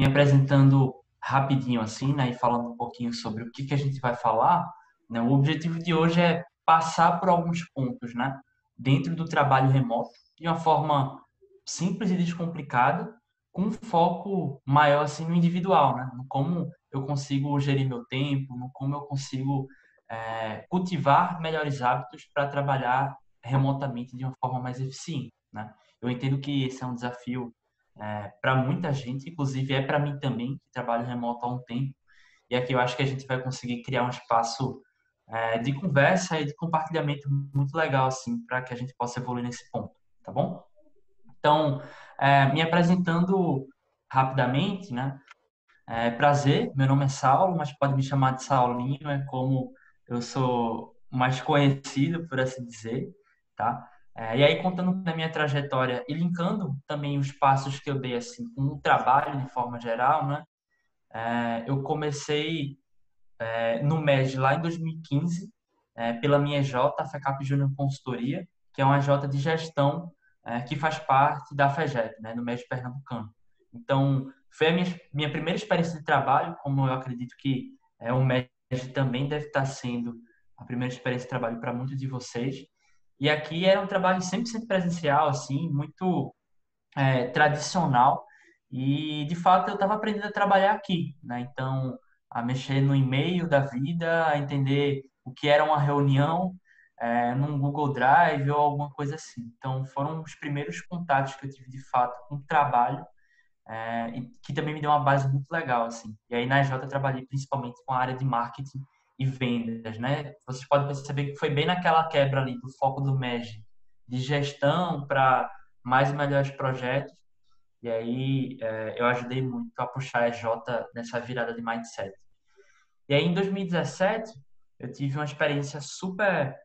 Me apresentando rapidinho assim, né, e falando um pouquinho sobre o que que a gente vai falar, né? O objetivo de hoje é passar por alguns pontos, né, dentro do trabalho remoto, de uma forma simples e descomplicada, com um foco maior assim no individual, né, no como eu consigo gerir meu tempo, no como eu consigo cultivar melhores hábitos para trabalhar remotamente de uma forma mais eficiente, né? Eu entendo que esse é um desafio para muita gente, inclusive é para mim também, que trabalho remoto há um tempo, e aqui eu acho que a gente vai conseguir criar um espaço de conversa e de compartilhamento muito legal, assim, para que a gente possa evoluir nesse ponto, tá bom? Então, me apresentando rapidamente, né? Prazer, meu nome é Saulo, mas pode me chamar de Saulinho, é como eu sou mais conhecido, por assim dizer, tá? E aí, contando da minha trajetória e linkando também os passos que eu dei, assim, com o trabalho de forma geral, né? Eu comecei no MED lá em 2015, pela minha EJ, a FECAP Júnior Consultoria, que é uma EJ de gestão que faz parte da FEGEP, né, no MED Pernambucano. Então, foi a minha primeira experiência de trabalho, como eu acredito que o MED também deve estar sendo a primeira experiência de trabalho para muitos de vocês. E aqui era um trabalho 100% presencial, assim, muito tradicional. E, de fato, eu estava aprendendo a trabalhar aqui, né? Então, a mexer no e-mail da vida, a entender o que era uma reunião num Google Drive ou alguma coisa assim. Então, foram os primeiros contatos que eu tive, de fato, com o trabalho, e que também me deu uma base muito legal, assim. E aí, na Jota, eu trabalhei principalmente com a área de marketing e vendas, né? Vocês podem perceber que foi bem naquela quebra ali do foco do MEG, de gestão para mais e melhores projetos. E aí eu ajudei muito a puxar a EJ nessa virada de mindset. E aí em 2017 eu tive uma experiência super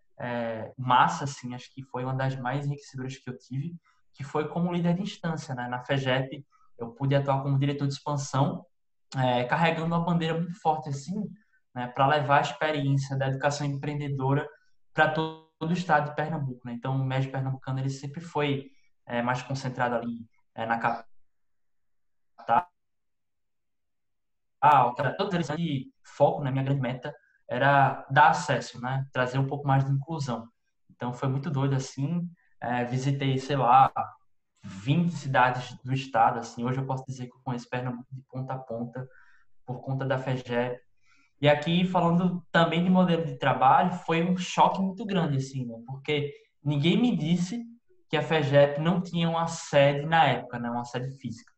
massa, assim, acho que foi uma das mais enriquecedoras que eu tive, que foi como líder de instância, né? Na FEGEP eu pude atuar como diretor de expansão, carregando uma bandeira muito forte assim, né, para levar a experiência da educação empreendedora para todo o estado de Pernambuco, né? Então o MED pernambucano ele sempre foi mais concentrado ali na capital, todos eles de foco, né, minha grande meta era dar acesso, né, trazer um pouco mais de inclusão. Então foi muito doido assim, visitei, sei lá, 20 cidades do estado, assim, hoje eu posso dizer que eu conheço Pernambuco de ponta a ponta por conta da FEGEP. E aqui falando também de modelo de trabalho, foi um choque muito grande assim, né, porque ninguém me disse que a FEGEP não tinha uma sede na época, né, uma sede física.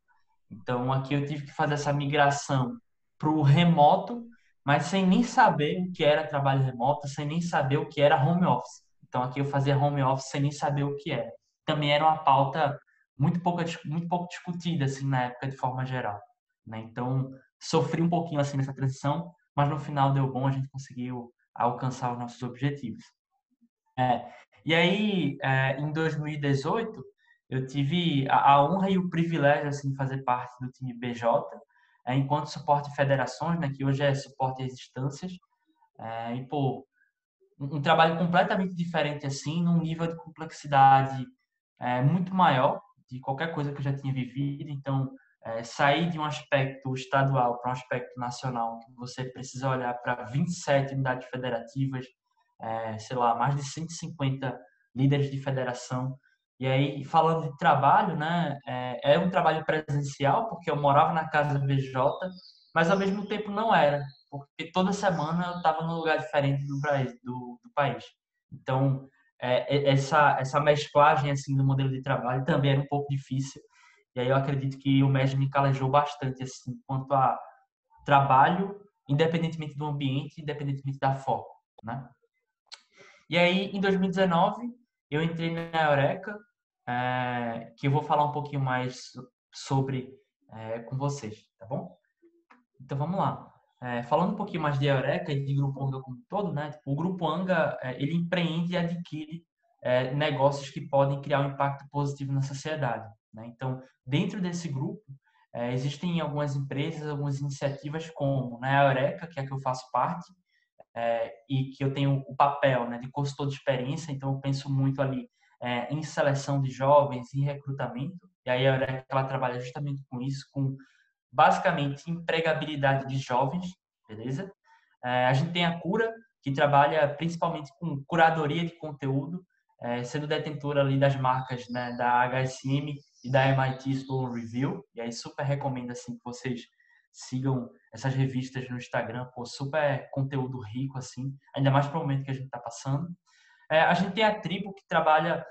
Então, aqui eu tive que fazer essa migração para o remoto, mas sem nem saber o que era trabalho remoto, sem nem saber o que era home office. Então, aqui eu fazia home office sem nem saber o que era. Também era uma pauta muito pouco discutida, assim, na época, de forma geral, né? Então, sofri um pouquinho, assim, nessa transição, mas no final deu bom, a gente conseguiu alcançar os nossos objetivos. E aí, em 2018, eu tive a honra e o privilégio assim, de fazer parte do time BJ, enquanto suporte de federações, né, que hoje é suporte às instâncias. E, pô, um trabalho completamente diferente, assim, num nível de complexidade muito maior de qualquer coisa que eu já tinha vivido. Então, sair de um aspecto estadual para um aspecto nacional, que você precisa olhar para 27 unidades federativas, sei lá, mais de 150 líderes de federação. E aí, falando de trabalho, né, é um trabalho presencial, porque eu morava na casa do VJ, mas ao mesmo tempo não era, porque toda semana eu estava num lugar diferente do país. Então, essa mesclagem assim do modelo de trabalho também era um pouco difícil. E aí eu acredito que o MES me calejou bastante assim, quanto a trabalho, independentemente do ambiente, independentemente da forma, né? E aí, em 2019, eu entrei na Eureka, que eu vou falar um pouquinho mais sobre com vocês, tá bom? Então vamos lá. Falando um pouquinho mais de Eureka e de Grupo Anga como um todo, né? O Grupo Anga, ele empreende e adquire negócios que podem criar um impacto positivo na sociedade, né? Então, dentro desse grupo, existem algumas empresas, algumas iniciativas como, né, a Eureka, que é a que eu faço parte, e que eu tenho o papel, né, de consultor de experiência, então eu penso muito ali em seleção de jovens, em recrutamento, e aí a Eureka ela trabalha justamente com isso, com basicamente empregabilidade de jovens, beleza? A gente tem a Cura, que trabalha principalmente com curadoria de conteúdo, sendo detentora ali das marcas, né, da HSM e da MIT School Review. E aí super recomendo assim que vocês sigam essas revistas no Instagram, pô, super conteúdo rico assim, ainda mais para o momento que a gente está passando. A gente tem a Tribo, que trabalha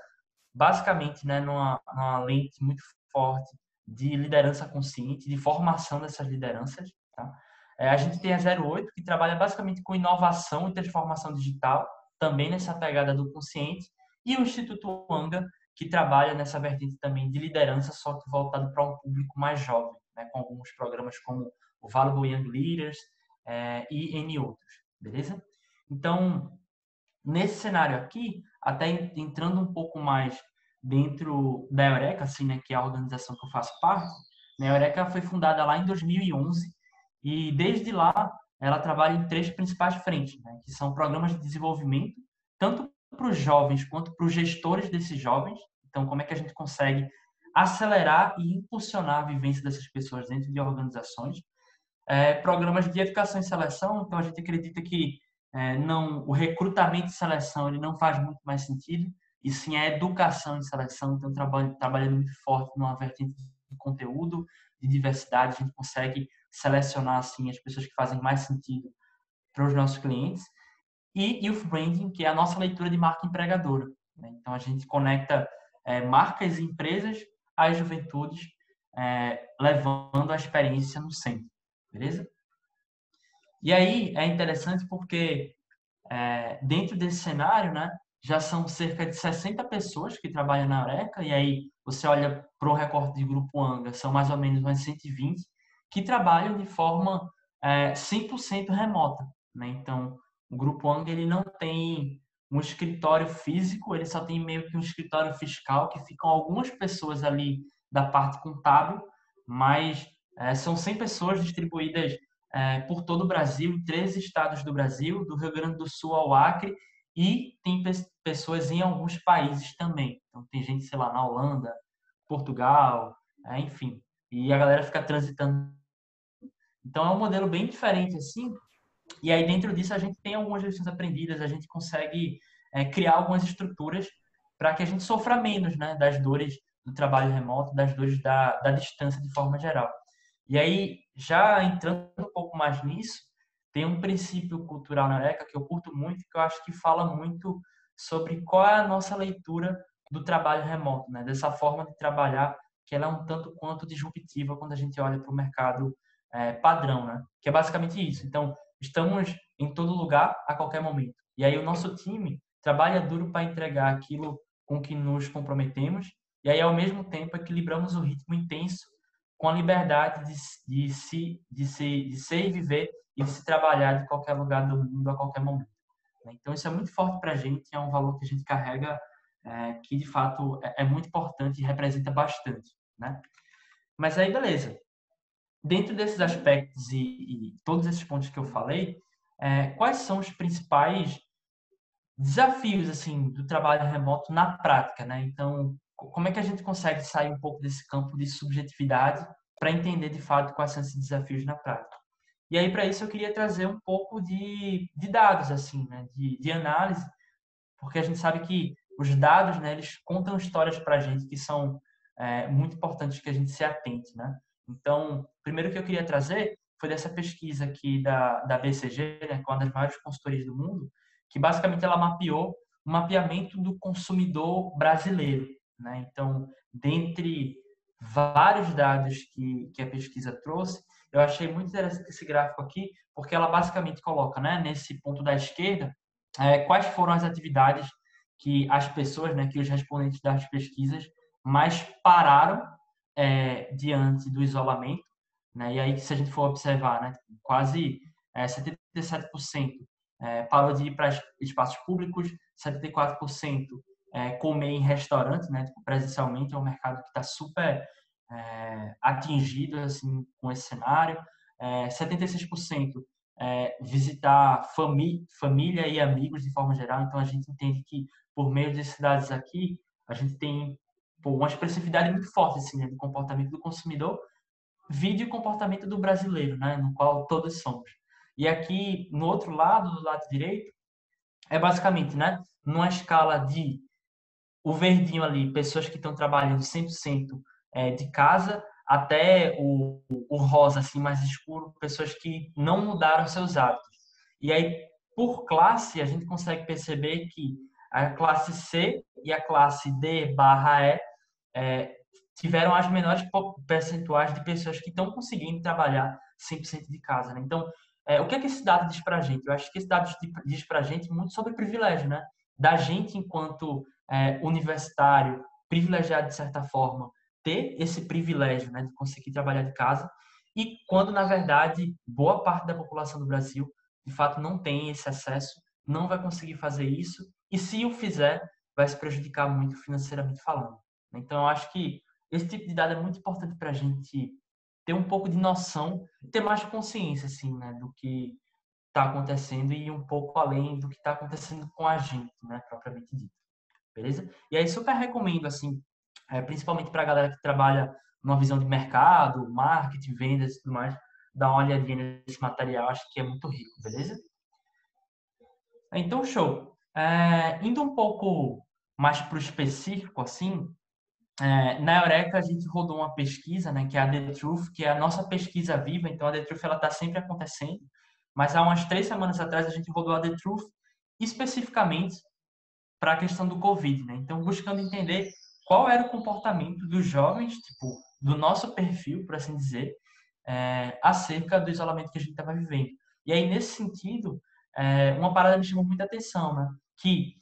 basicamente, né, numa lente muito forte de liderança consciente, de formação dessas lideranças. Tá? A gente tem a 08, que trabalha basicamente com inovação e transformação digital, também nessa pegada do consciente, e o Instituto Anga, que trabalha nessa vertente também de liderança, só que voltado para um público mais jovem, né, com alguns programas como o Valuable Young Leaders e N outros, beleza? Então, nesse cenário aqui, até entrando um pouco mais dentro da Eureka, assim, né, que é a organização que eu faço parte, né, a Eureka foi fundada lá em 2011 e desde lá ela trabalha em três principais frentes, né, que são programas de desenvolvimento, tanto para os jovens quanto para os gestores desses jovens. Então, como é que a gente consegue acelerar e impulsionar a vivência dessas pessoas dentro de organizações? Programas de educação e seleção, então a gente acredita que não, o recrutamento e seleção ele não faz muito mais sentido, e sim a educação e seleção, então trabalhando muito forte numa vertente de conteúdo, de diversidade, a gente consegue selecionar assim as pessoas que fazem mais sentido para os nossos clientes, e Youth Branding, que é a nossa leitura de marca empregadora, né? Então a gente conecta marcas e empresas às juventudes, levando a experiência no centro, beleza? E aí é interessante porque dentro desse cenário, né, já são cerca de 60 pessoas que trabalham na Eureka, e aí você olha para o recorte de Grupo Anga, são mais ou menos umas 120 que trabalham de forma 100% remota, né? Então, o Grupo Anga ele não tem um escritório físico, ele só tem meio que um escritório fiscal, que ficam algumas pessoas ali da parte contábil, mas são 100 pessoas distribuídas por todo o Brasil, em 13 estados do Brasil, do Rio Grande do Sul ao Acre, e tem pessoas em alguns países também. Então, tem gente, sei lá, na Holanda, Portugal, enfim. E a galera fica transitando. Então, é um modelo bem diferente, assim. E aí, dentro disso, a gente tem algumas lições aprendidas, a gente consegue criar algumas estruturas para que a gente sofra menos, né, das dores do trabalho remoto, das dores da distância de forma geral. E aí, já entrando um pouco mais nisso, tem um princípio cultural na Eureka que eu curto muito, que eu acho que fala muito sobre qual é a nossa leitura do trabalho remoto, né? Dessa forma de trabalhar, que ela é um tanto quanto disruptiva quando a gente olha para o mercado padrão, né? Que é basicamente isso. Então, estamos em todo lugar, a qualquer momento. E aí, o nosso time trabalha duro para entregar aquilo com que nos comprometemos, e aí, ao mesmo tempo, equilibramos o ritmo intenso com a liberdade de ser e viver e de se trabalhar de qualquer lugar do mundo a qualquer momento. Então, isso é muito forte para a gente, é um valor que a gente carrega, que de fato é muito importante e representa bastante, né? Mas aí, beleza. Dentro desses aspectos e todos esses pontos que eu falei, quais são os principais desafios assim do trabalho remoto na prática, né? Então, como é que a gente consegue sair um pouco desse campo de subjetividade para entender de fato quais são esses desafios na prática? E aí, para isso, eu queria trazer um pouco de dados, assim, né? De análise, porque a gente sabe que os dados, né, eles contam histórias para a gente que são muito importantes que a gente se atente, né? Então, primeiro que eu queria trazer foi dessa pesquisa aqui da BCG, né, que é uma das maiores consultorias do mundo, que basicamente ela mapeou o mapeamento do consumidor brasileiro, né? Então, dentre vários dados que a pesquisa trouxe, eu achei muito interessante esse gráfico aqui, porque ela basicamente coloca, né, nesse ponto da esquerda, quais foram as atividades que as pessoas, né, que os respondentes das pesquisas mais pararam diante do isolamento, né? E aí, se a gente for observar, né, quase 77% parou de ir para espaços públicos, 74% comer em restaurante, né, tipo, presencialmente, é um mercado que está super atingido assim, com esse cenário, 76% visitar família e amigos de forma geral. Então, a gente entende que, por meio desses dados aqui, a gente tem uma expressividade muito forte assim, né, do comportamento do consumidor, vide o comportamento do brasileiro, né, no qual todos somos. E aqui, no outro lado, do lado direito, é basicamente, né, numa escala de o verdinho ali, pessoas que estão trabalhando 100% de casa, até o rosa assim mais escuro, pessoas que não mudaram seus hábitos. E aí, por classe, a gente consegue perceber que a classe C e a classe D/E é, tiveram as menores percentuais de pessoas que estão conseguindo trabalhar 100% de casa, né? Então, o que é que esse dado diz para a gente? Eu acho que esse dado diz para a gente muito sobre privilégio, né? Da gente, enquanto universitário, privilegiado de certa forma, ter esse privilégio, né, de conseguir trabalhar de casa, e quando, na verdade, boa parte da população do Brasil, de fato, não tem esse acesso, não vai conseguir fazer isso, e se o fizer, vai se prejudicar muito financeiramente falando. Então, eu acho que esse tipo de dado é muito importante para a gente ter um pouco de noção, ter mais consciência, assim, né, do que está acontecendo e um pouco além do que está acontecendo com a gente, né, propriamente dito. Beleza? E aí, super recomendo, assim, principalmente para a galera que trabalha numa visão de mercado, marketing, vendas e tudo mais, dar uma olhadinha nesse material, acho que é muito rico, beleza? Então, show. Indo um pouco mais para o específico, assim, na Eureka, a gente rodou uma pesquisa, né, que é a The Truth, que é a nossa pesquisa viva. Então, a The Truth está sempre acontecendo. Mas há umas 3 semanas atrás, a gente rodou a The Truth especificamente para a questão do Covid, né? Então, buscando entender qual era o comportamento dos jovens, tipo, do nosso perfil, por assim dizer, acerca do isolamento que a gente estava vivendo. E aí, nesse sentido, uma parada me chamou muita atenção, né? Que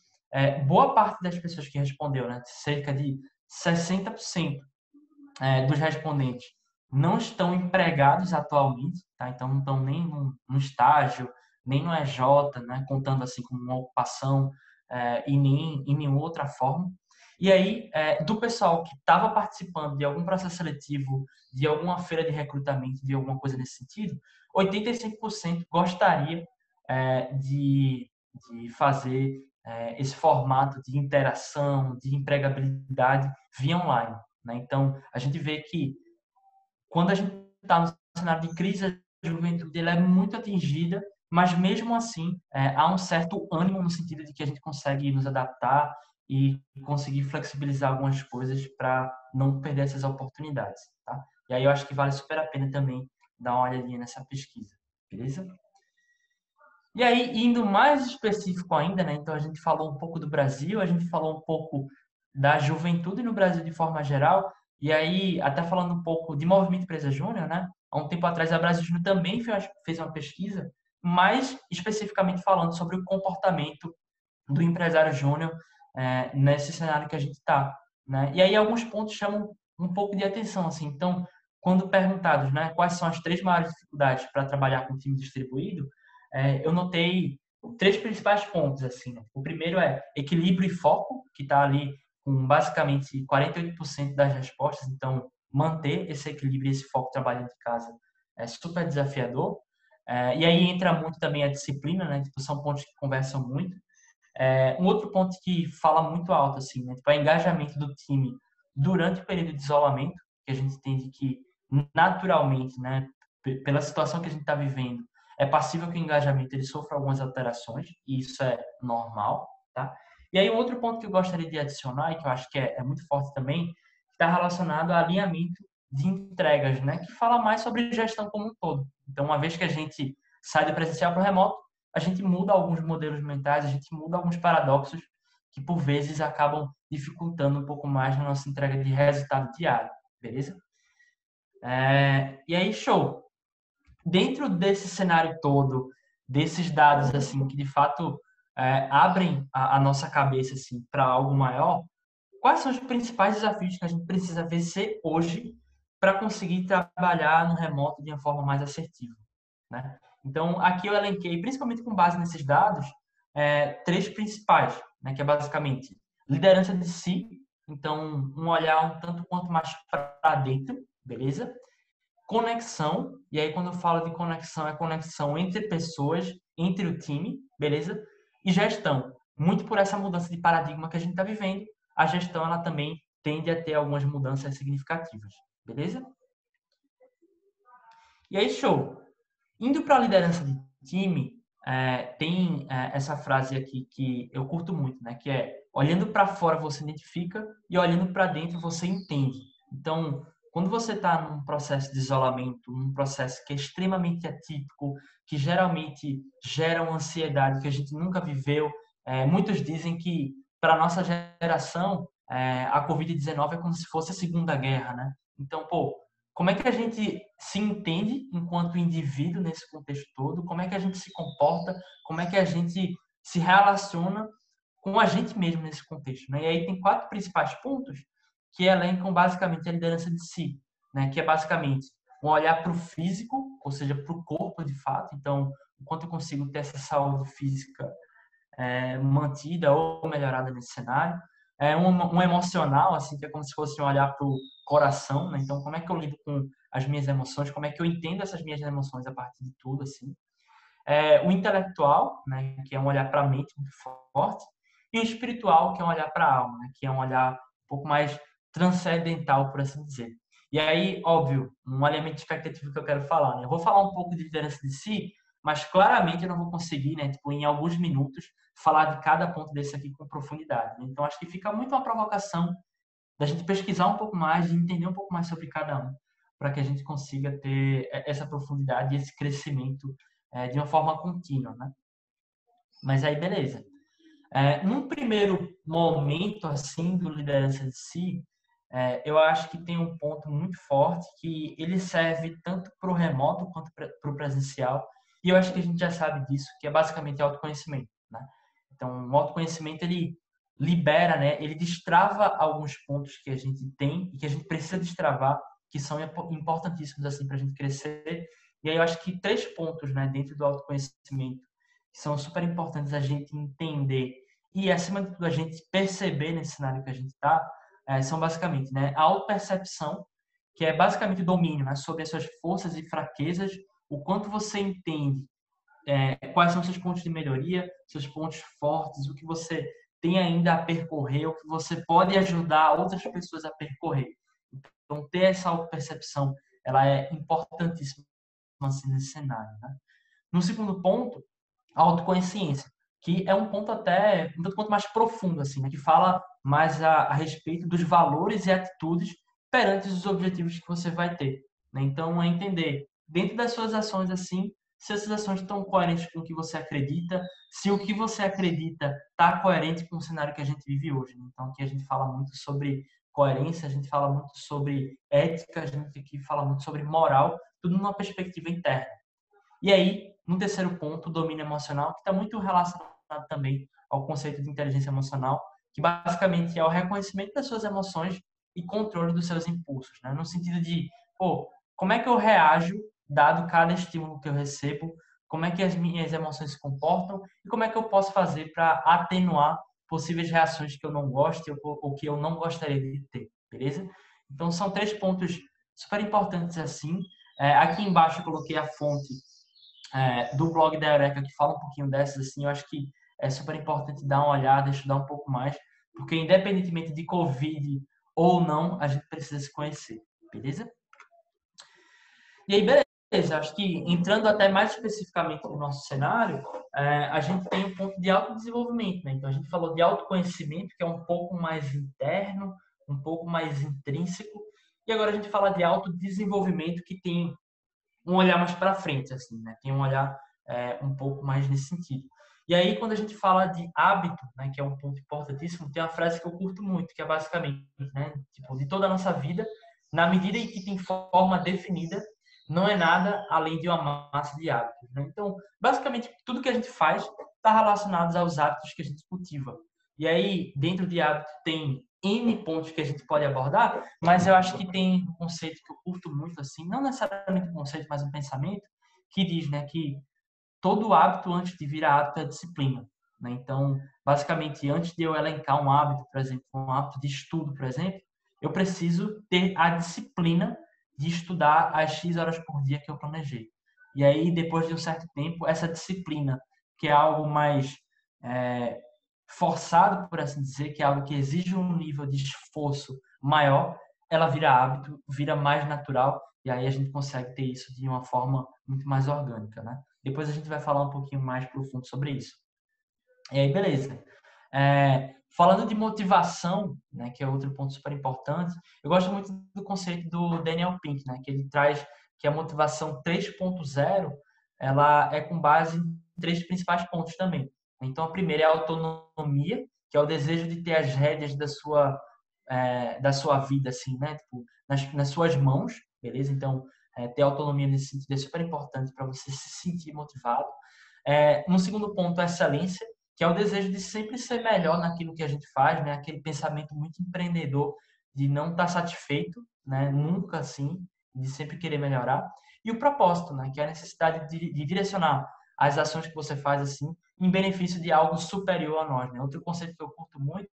boa parte das pessoas que respondeu, né, cerca de 60% dos respondentes não estão empregados atualmente, tá? Então não estão nem no estágio, nem no EJ, né? Contando assim como uma ocupação e nem em nenhuma outra forma. E aí, do pessoal que estava participando de algum processo seletivo, de alguma feira de recrutamento, de alguma coisa nesse sentido, 85% gostaria de fazer esse formato de interação, de empregabilidade via online, né? Então, a gente vê que quando a gente está no cenário de crise, a juventude ela é muito atingida, mas mesmo assim há um certo ânimo no sentido de que a gente consegue nos adaptar e conseguir flexibilizar algumas coisas para não perder essas oportunidades, tá? E aí eu acho que vale super a pena também dar uma olhadinha nessa pesquisa, beleza? E aí, indo mais específico ainda, né? Então a gente falou um pouco do Brasil, a gente falou um pouco da juventude no Brasil de forma geral, e aí até falando um pouco de Movimento Empresa Júnior, né? Há um tempo atrás a Brasil Júnior também fez uma pesquisa, mais especificamente falando sobre o comportamento do empresário júnior nesse cenário que a gente está, né? E aí alguns pontos chamam um pouco de atenção, assim. Então, quando perguntados, né, quais são as 3 maiores dificuldades para trabalhar com time distribuído, eu notei 3 principais pontos, assim, né? O primeiro é equilíbrio e foco, que está ali com basicamente 48% das respostas. Então, manter esse equilíbrio e esse foco trabalhando de casa é super desafiador. E aí entra muito também a disciplina, né? Tipo, são pontos que conversam muito. Um outro ponto que fala muito alto, assim, né? Tipo, é o engajamento do time durante o período de isolamento, que a gente entende que, naturalmente, né, pela situação que a gente está vivendo, é passível que o engajamento ele sofra algumas alterações, e isso é normal, tá? E aí, um outro ponto que eu gostaria de adicionar, e que eu acho que é muito forte também, está relacionado ao alinhamento de entregas, né? Que fala mais sobre gestão como um todo. Então, uma vez que a gente sai do presencial para o remoto, a gente muda alguns modelos mentais, a gente muda alguns paradoxos que por vezes acabam dificultando um pouco mais na nossa entrega de resultado diário, beleza? E aí, show. Dentro desse cenário todo, desses dados assim que de fato abrem a nossa cabeça assim para algo maior, quais são os principais desafios que a gente precisa vencer hoje para conseguir trabalhar no remoto de uma forma mais assertiva, né? Então, aqui eu elenquei, principalmente com base nesses dados, 3 principais, né? Que é basicamente liderança de si, então um olhar um tanto quanto mais para dentro, beleza? Conexão, e aí quando eu falo de conexão, é conexão entre pessoas, entre o time, beleza? E gestão. Muito por essa mudança de paradigma que a gente está vivendo, a gestão ela também tende a ter algumas mudanças significativas, beleza? E aí, show. Indo para a liderança de time, tem essa frase aqui que eu curto muito, né? Que é: olhando para fora você identifica e olhando para dentro você entende. Então, quando você está num processo de isolamento, num processo que é extremamente atípico, que geralmente gera uma ansiedade que a gente nunca viveu, muitos dizem que para nossa geração a Covid-19 é como se fosse a Segunda Guerra, né? Então, pô, como é que a gente se entende enquanto indivíduo nesse contexto todo? Como é que a gente se comporta? Como é que a gente se relaciona com a gente mesmo nesse contexto, né? E aí tem 4 principais pontos que elencam basicamente a liderança de si, né? Que é basicamente um olhar para o físico, ou seja, para o corpo de fato. Então, o quanto eu consigo ter essa saúde física mantida ou melhorada nesse cenário. Um emocional, assim, que é como se fosse um olhar para o coração, né? Então, como é que eu lido com as minhas emoções? Como é que eu entendo essas minhas emoções a partir de tudo, assim? O intelectual, né? Que é um olhar para a mente muito forte. E o espiritual, que é um olhar para a alma, né? Que é um olhar um pouco mais transcendental, por assim dizer. E aí, óbvio, um elemento de expectativa que eu quero falar, né? Eu vou falar um pouco de liderança de si, mas claramente eu não vou conseguir, né, tipo, em alguns minutos, falar de cada ponto desse aqui com profundidade, né? Então, acho que fica muito uma provocação da gente pesquisar um pouco mais, de entender um pouco mais sobre cada um, para que a gente consiga ter essa profundidade e esse crescimento de uma forma contínua, né? Mas aí, beleza. Num primeiro momento, assim, do liderança de si, eu acho que tem um ponto muito forte que ele serve tanto para o remoto quanto para o presencial. E eu acho que a gente já sabe disso, que é basicamente autoconhecimento, né? Então, o autoconhecimento, ele libera, né? Ele destrava alguns pontos que a gente tem e que a gente precisa destravar, que são importantíssimos, assim, para a gente crescer. E aí eu acho que 3 pontos, né, dentro do autoconhecimento, que são super importantes a gente entender e, acima de tudo, a gente perceber nesse cenário que a gente está, são basicamente, né, a autopercepção, que é basicamente o domínio, né, sobre as suas forças e fraquezas, o quanto você entende quais são seus pontos de melhoria, seus pontos fortes, o que você tem ainda a percorrer, o que você pode ajudar outras pessoas a percorrer. Então, ter essa autopercepção, ela é importantíssima assim, nesse cenário, né? No segundo ponto, a autoconsciência, que é um ponto até um tanto quanto mais profundo, assim, né? Que fala mais a respeito dos valores e atitudes perante os objetivos que você vai ter, né? Então, é entender, dentro das suas ações, assim, se essas ações estão coerentes com o que você acredita, se o que você acredita está coerente com o cenário que a gente vive hoje, né? Então, aqui a gente fala muito sobre coerência, a gente fala muito sobre ética, a gente aqui fala muito sobre moral, tudo numa perspectiva interna. E aí, no terceiro ponto, o domínio emocional, que está muito relacionado também ao conceito de inteligência emocional, que basicamente é o reconhecimento das suas emoções e controle dos seus impulsos, né? No sentido de, pô, como é que eu reajo dado cada estímulo que eu recebo, como é que as minhas emoções se comportam e como é que eu posso fazer para atenuar possíveis reações que eu não goste ou que eu não gostaria de ter, beleza? Então, são 3 pontos super importantes assim. Aqui embaixo eu coloquei a fonte do blog da Eureka que fala um pouquinho dessas, assim, eu acho que é super importante dar uma olhada, estudar um pouco mais, porque independentemente de Covid ou não, a gente precisa se conhecer, beleza? E aí, beleza, acho que entrando até mais especificamente no nosso cenário, a gente tem um ponto de autodesenvolvimento, né? Então, a gente falou de autoconhecimento, que é um pouco mais interno, um pouco mais intrínseco, e agora a gente fala de autodesenvolvimento, que tem um olhar mais para frente, assim, né? Tem um olhar um pouco mais nesse sentido. E aí, quando a gente fala de hábito, né, que é um ponto importantíssimo, tem uma frase que eu curto muito, que é basicamente, né, tipo, de toda a nossa vida, na medida em que tem forma definida, não é nada além de uma massa de hábitos, né? Então, basicamente, tudo que a gente faz está relacionado aos hábitos que a gente cultiva. E aí, dentro de hábito, tem N pontos que a gente pode abordar, mas eu acho que tem um conceito que eu curto muito, assim, não necessariamente um conceito, mas um pensamento, que diz, né, que todo hábito antes de virar hábito é disciplina, né? Então, basicamente, antes de eu elencar um hábito, por exemplo, um hábito de estudo, por exemplo, eu preciso ter a disciplina de estudar as X horas por dia que eu planejei. E aí, depois de um certo tempo, essa disciplina, que é algo mais é, forçado, por assim dizer, que é algo que exige um nível de esforço maior, ela vira hábito, vira mais natural e aí a gente consegue ter isso de uma forma muito mais orgânica, né? Depois a gente vai falar um pouquinho mais profundo sobre isso. E aí, beleza. Falando de motivação, né, que é outro ponto super importante, eu gosto muito do conceito do Daniel Pink, né, que ele traz que a motivação 3.0 ela é com base em três principais pontos também. Então, a primeira é a autonomia, que é o desejo de ter as rédeas da sua vida, assim, né, tipo, nas suas mãos, beleza? Então, ter autonomia nesse sentido é super importante para você se sentir motivado. No segundo ponto, a excelência, que é o desejo de sempre ser melhor naquilo que a gente faz, né? Aquele pensamento muito empreendedor de não estar satisfeito, né? Nunca assim, de sempre querer melhorar. E o propósito, né? Que é a necessidade de direcionar as ações que você faz assim em benefício de algo superior a nós, né? Outro conceito que eu curto muito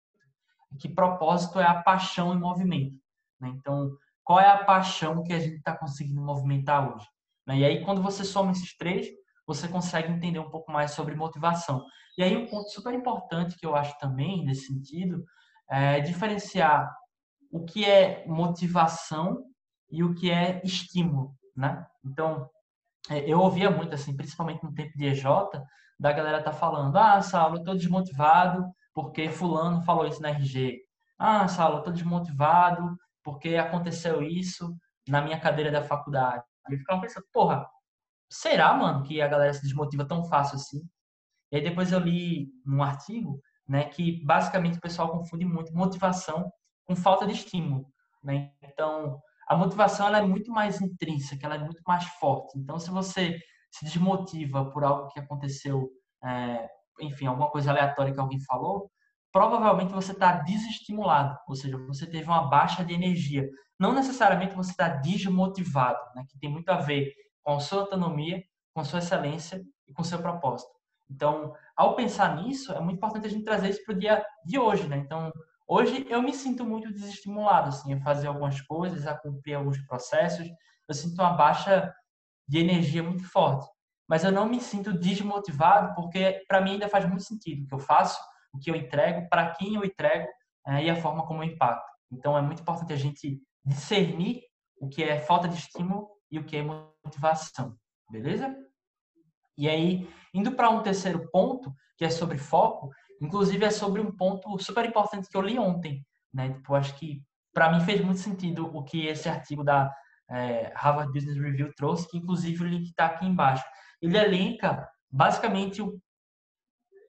é que propósito é a paixão em movimento, né? Então, qual é a paixão que a gente está conseguindo movimentar hoje? Né? E aí, quando você soma esses três, você consegue entender um pouco mais sobre motivação. E aí, um ponto super importante que eu acho também, nesse sentido, é diferenciar o que é motivação e o que é estímulo, né? Então, eu ouvia muito, assim, principalmente no tempo de EJ, da galera tá falando, Saulo, eu tô desmotivado porque fulano falou isso na RG. Saulo, eu tô desmotivado porque aconteceu isso na minha cadeira da faculdade. E eu ficava pensando, porra, será, mano, que a galera se desmotiva tão fácil assim? E aí depois eu li um artigo, né, que basicamente o pessoal confunde muito motivação com falta de estímulo, né? Então, a motivação ela é muito mais intrínseca, ela é muito mais forte. Então, se você se desmotiva por algo que aconteceu, é, enfim, alguma coisa aleatória que alguém falou, provavelmente você está desestimulado, ou seja, você teve uma baixa de energia. Não necessariamente você está desmotivado, né, que tem muito a ver com a sua autonomia, com a sua excelência e com o seu propósito. Então, ao pensar nisso, é muito importante a gente trazer isso para o dia de hoje, né? Então, hoje eu me sinto muito desestimulado, assim, a fazer algumas coisas, a cumprir alguns processos. Eu sinto uma baixa de energia muito forte. Mas eu não me sinto desmotivado, porque para mim ainda faz muito sentido o que eu faço, o que eu entrego, para quem eu entrego, e a forma como eu impacto. Então, é muito importante a gente discernir o que é falta de estímulo e o que é motivação. Beleza? E aí, indo para um terceiro ponto, que é sobre foco, inclusive é sobre um ponto super importante que eu li ontem, né? Tipo, acho que para mim fez muito sentido o que esse artigo da Harvard Business Review trouxe, que inclusive o link está aqui embaixo. Ele elenca basicamente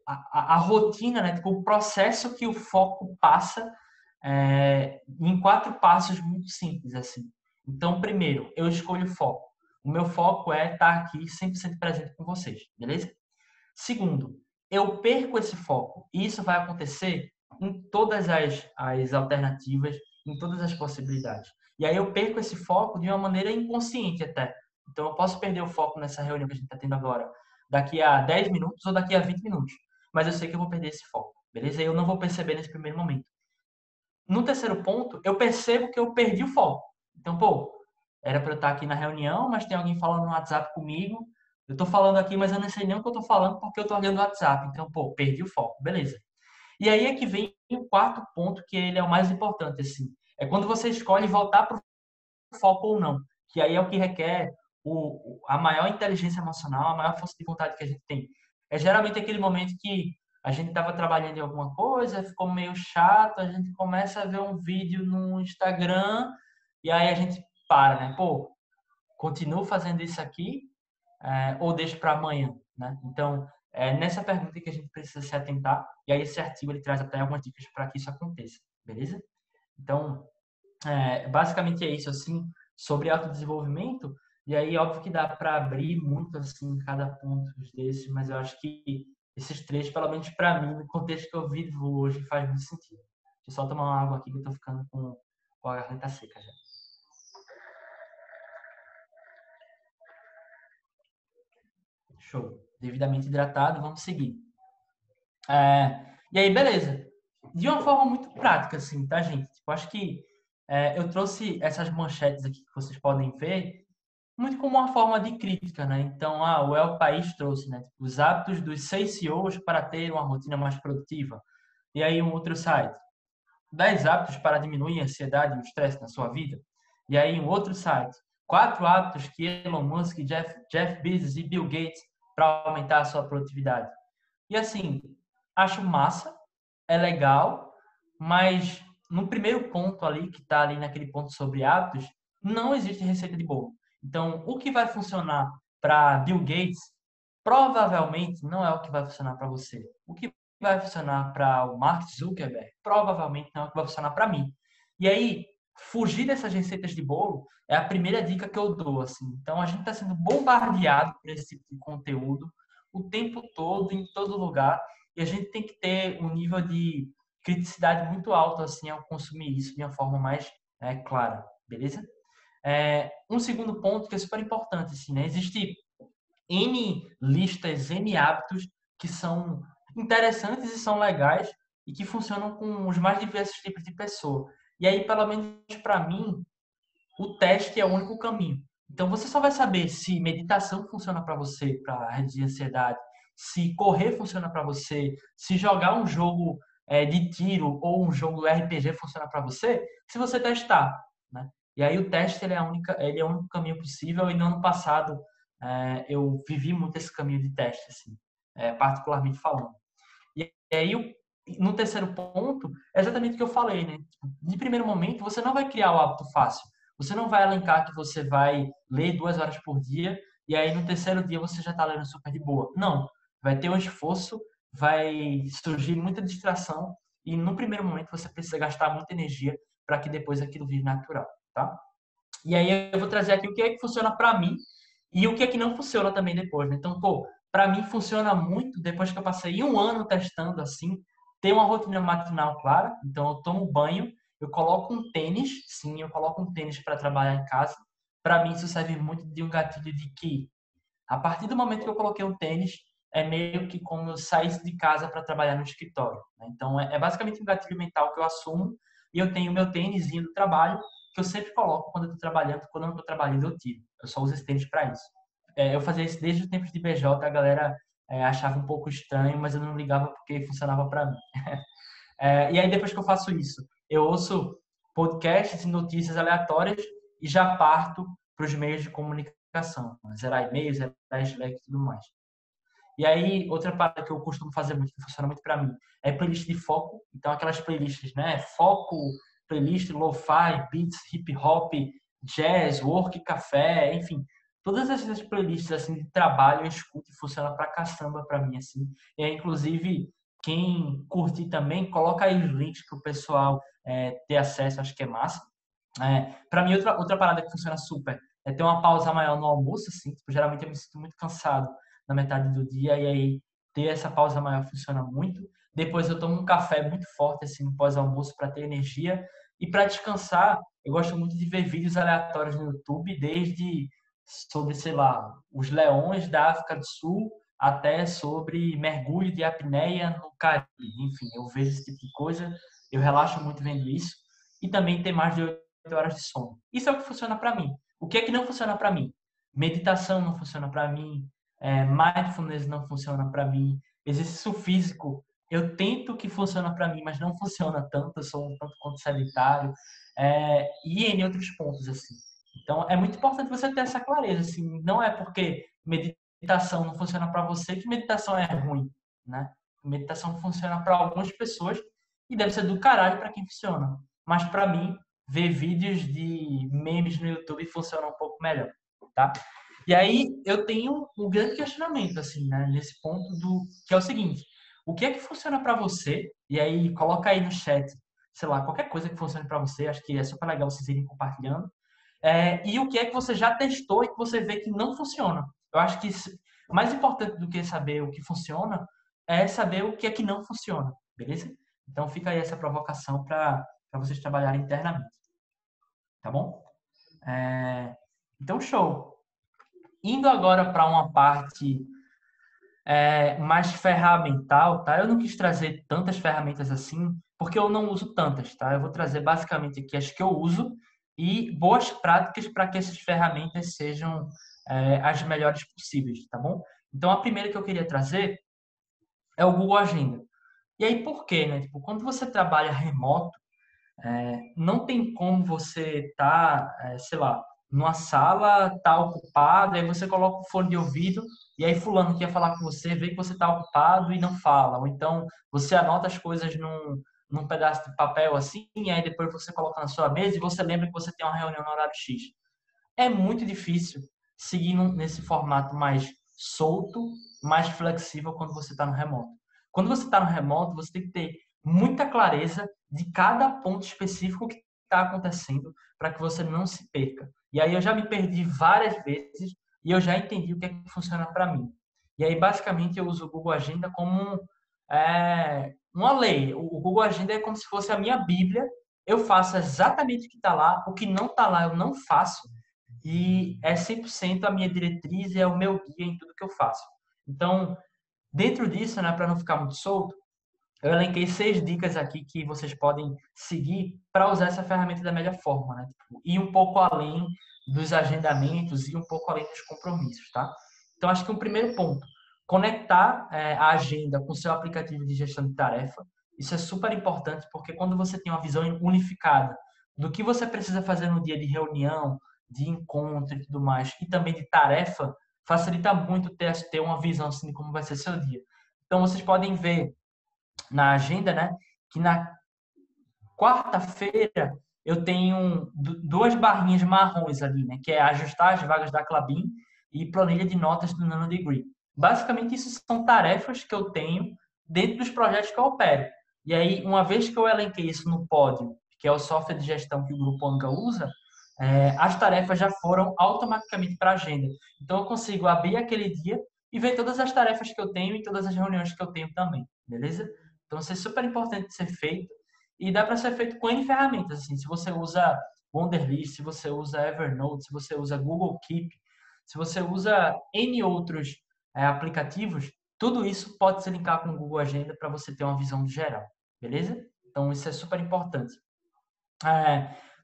a rotina, né? Tipo, o processo que o foco passa em 4 passos muito simples, assim. Então, primeiro, eu escolho o foco. O meu foco é estar aqui 100% presente com vocês, beleza? Segundo, eu perco esse foco. E isso vai acontecer em todas as alternativas, em todas as possibilidades. E aí eu perco esse foco de uma maneira inconsciente até. Então eu posso perder o foco nessa reunião que a gente está tendo agora daqui a 10 minutos ou daqui a 20 minutos. Mas eu sei que eu vou perder esse foco, beleza? E eu não vou perceber nesse primeiro momento. No terceiro ponto, eu percebo que eu perdi o foco. Então, pô, era para eu estar aqui na reunião, mas tem alguém falando no WhatsApp comigo. Eu estou falando aqui, mas eu não sei nem o que eu estou falando porque eu estou olhando o WhatsApp. Então, pô, perdi o foco, beleza. E aí é que vem o quarto ponto, que ele é o mais importante, assim. É quando você escolhe voltar para o foco ou não. Que aí é o que requer a maior inteligência emocional, a maior força de vontade que a gente tem. É geralmente aquele momento que a gente estava trabalhando em alguma coisa, ficou meio chato, a gente começa a ver um vídeo no Instagram e aí a gente para, né? Pô, continuo fazendo isso aqui ou deixo para amanhã, né? Então, é nessa pergunta que a gente precisa se atentar e aí esse artigo ele traz até algumas dicas para que isso aconteça, beleza? Então, basicamente é isso, assim, sobre autodesenvolvimento. E aí, óbvio que dá para abrir muito, assim, cada ponto desses, mas eu acho que esses três, pelo menos para mim, no contexto que eu vivo hoje, faz muito sentido. Deixa eu só tomar uma água aqui que eu tô ficando com a garganta seca já. Show. Devidamente hidratado, vamos seguir. E aí, beleza. De uma forma muito prática, assim, tá, gente? Tipo, acho que eu trouxe essas manchetes aqui que vocês podem ver muito como uma forma de crítica, né? Então, o El País trouxe, né? Tipo, os hábitos dos 6 CEOs para ter uma rotina mais produtiva. E aí um outro site, 10 hábitos para diminuir a ansiedade e o estresse na sua vida. E aí um outro site, 4 hábitos que Elon Musk, Jeff Bezos e Bill Gates para aumentar a sua produtividade. E assim, acho massa, é legal, mas no primeiro ponto ali, que está ali naquele ponto sobre hábitos, não existe receita de bolo. Então, o que vai funcionar para Bill Gates provavelmente não é o que vai funcionar para você. O que vai funcionar para o Mark Zuckerberg provavelmente não é o que vai funcionar para mim. E aí, fugir dessas receitas de bolo é a primeira dica que eu dou, assim. Então, a gente está sendo bombardeado por esse tipo de conteúdo o tempo todo, em todo lugar, e a gente tem que ter um nível de criticidade muito alto, assim, ao consumir isso de uma forma mais clara, beleza? Um segundo ponto que é super importante, assim, né? Existe N listas, N hábitos que são interessantes e são legais e que funcionam com os mais diversos tipos de pessoa. E aí, pelo menos para mim, o teste é o único caminho. Então, você só vai saber se meditação funciona para você, para reduzir a ansiedade, se correr funciona para você, se jogar um jogo de tiro ou um jogo RPG funciona para você, se você testar, né? E aí o teste ele é o único caminho possível. E no ano passado eu vivi muito esse caminho de teste, assim, particularmente falando. E aí no terceiro ponto é exatamente o que eu falei, né? De primeiro momento, você não vai criar o hábito fácil. Você não vai elencar que você vai ler 2 horas por dia e aí no terceiro dia você já está lendo super de boa. Não. Vai ter um esforço, vai surgir muita distração e no primeiro momento você precisa gastar muita energia para que depois aquilo vire natural, tá? E aí eu vou trazer aqui o que é que funciona para mim e o que é que não funciona também depois, né? Então, pô, para mim funciona muito depois que eu passei um ano testando assim, ter uma rotina matinal clara. Então, eu tomo banho, eu coloco um tênis, sim, eu coloco um tênis para trabalhar em casa. Para mim, isso serve muito de um gatilho de que, a partir do momento que eu coloquei um tênis, é meio que como eu saísse de casa para trabalhar no escritório, né? Então, é basicamente um gatilho mental que eu assumo e eu tenho meu tênisinho do trabalho que eu sempre coloco quando eu estou trabalhando. Quando eu não estou trabalhando, eu tiro. Eu só uso esse tênis para isso. Eu fazia isso desde os tempos de BJ, a galera achava um pouco estranho, mas eu não ligava porque funcionava para mim. E aí, depois que eu faço isso, eu ouço podcasts e notícias aleatórias e já parto para os meios de comunicação, zerar e-mails, zerar Slack e tudo mais. E aí, outra parada que eu costumo fazer muito, que funciona muito para mim, é playlist de foco. Então, aquelas playlists, né? Foco, playlist lo-fi, beats, hip hop, jazz, work, café, enfim. Todas essas playlists assim de trabalho eu escuto e funciona pra caramba pra mim assim. E aí, inclusive, quem curtir também, coloca aí os links pro pessoal ter acesso, acho que é massa. Para mim, outra parada que funciona super é ter uma pausa maior no almoço, assim. Tipo, geralmente eu me sinto muito cansado na metade do dia e aí ter essa pausa maior funciona muito. Depois eu tomo um café muito forte, assim, no pós-almoço para ter energia. E para descansar, eu gosto muito de ver vídeos aleatórios no YouTube, desde sobre, sei lá, os leões da África do Sul até sobre mergulho de apneia no Caribe. Enfim, eu vejo esse tipo de coisa, eu relaxo muito vendo isso. E também ter mais de 8 horas de sono. Isso é o que funciona para mim. O que é que não funciona para mim? Meditação não funciona para mim, mindfulness não funciona para mim, exercício físico eu tento que funciona para mim, mas não funciona tanto, eu sou um tanto quanto sedentário, e em outros pontos assim. Então é muito importante você ter essa clareza, assim, não é porque meditação não funciona para você que meditação é ruim, né? Meditação funciona para algumas pessoas e deve ser do caralho para quem funciona. Mas para mim, ver vídeos de memes no YouTube funciona um pouco melhor, tá? E aí eu tenho um grande questionamento assim, né, nesse ponto do que é o seguinte: o que é que funciona para você? E aí coloca aí no chat, sei lá, qualquer coisa que funcione para você, acho que é super legal vocês irem compartilhando. E o que é que você já testou e que você vê que não funciona? Eu acho que mais importante do que saber o que funciona é saber o que é que não funciona, beleza? Então fica aí essa provocação para vocês trabalharem internamente, tá bom? Então, show. Indo agora para uma parte mais ferramental, tá? Eu não quis trazer tantas ferramentas assim, porque eu não uso tantas, tá? Eu vou trazer basicamente aqui as que eu uso e boas práticas para que essas ferramentas sejam as melhores possíveis, tá bom? Então, a primeira que eu queria trazer é o Google Agenda. E aí, por quê, né? Tipo, quando você trabalha remoto, não tem como você sei lá, numa sala, tá ocupado, aí você coloca o fone de ouvido e aí fulano que ia falar com você, vê que você tá ocupado e não fala. Ou então você anota as coisas num pedaço de papel assim, e aí depois você coloca na sua mesa e você lembra que você tem uma reunião no horário X. É muito difícil seguir nesse formato mais solto, mais flexível quando você está no remoto. Quando você está no remoto, você tem que ter muita clareza de cada ponto específico que está acontecendo para que você não se perca. E aí eu já me perdi várias vezes e eu já entendi o que é que funciona para mim. E aí, basicamente, eu uso o Google Agenda como uma lei. O Google Agenda é como se fosse a minha Bíblia. Eu faço exatamente o que está lá, o que não está lá eu não faço e é 100% a minha diretriz e é o meu guia em tudo que eu faço. Então, dentro disso, né, para não ficar muito solto, eu elenquei 6 dicas aqui que vocês podem seguir para usar essa ferramenta da melhor forma, né? Tipo, ir um pouco além dos agendamentos e um pouco além dos compromissos, tá? Então, acho que um primeiro ponto, conectar a agenda com o seu aplicativo de gestão de tarefa. Isso é super importante porque quando você tem uma visão unificada do que você precisa fazer no dia de reunião, de encontro e tudo mais, e também de tarefa, facilita muito ter uma visão assim de como vai ser seu dia. Então, vocês podem ver na agenda, né? Que na quarta-feira eu tenho duas barrinhas marrons ali, né? Que é ajustar as vagas da Clabin e planilha de notas do Nano Degree. Basicamente, isso são tarefas que eu tenho dentro dos projetos que eu opero. E aí, uma vez que eu elenquei isso no Pódio, que é o software de gestão que o Grupo Anga usa, as tarefas já foram automaticamente para a agenda. Então, eu consigo abrir aquele dia e ver todas as tarefas que eu tenho e todas as reuniões que eu tenho também, beleza? Então, isso é super importante de ser feito e dá para ser feito com N ferramentas. Assim, se você usa Wunderlist, se você usa Evernote, se você usa Google Keep, se você usa N outros aplicativos, tudo isso pode se linkar com o Google Agenda para você ter uma visão geral, beleza? Então, isso é super importante.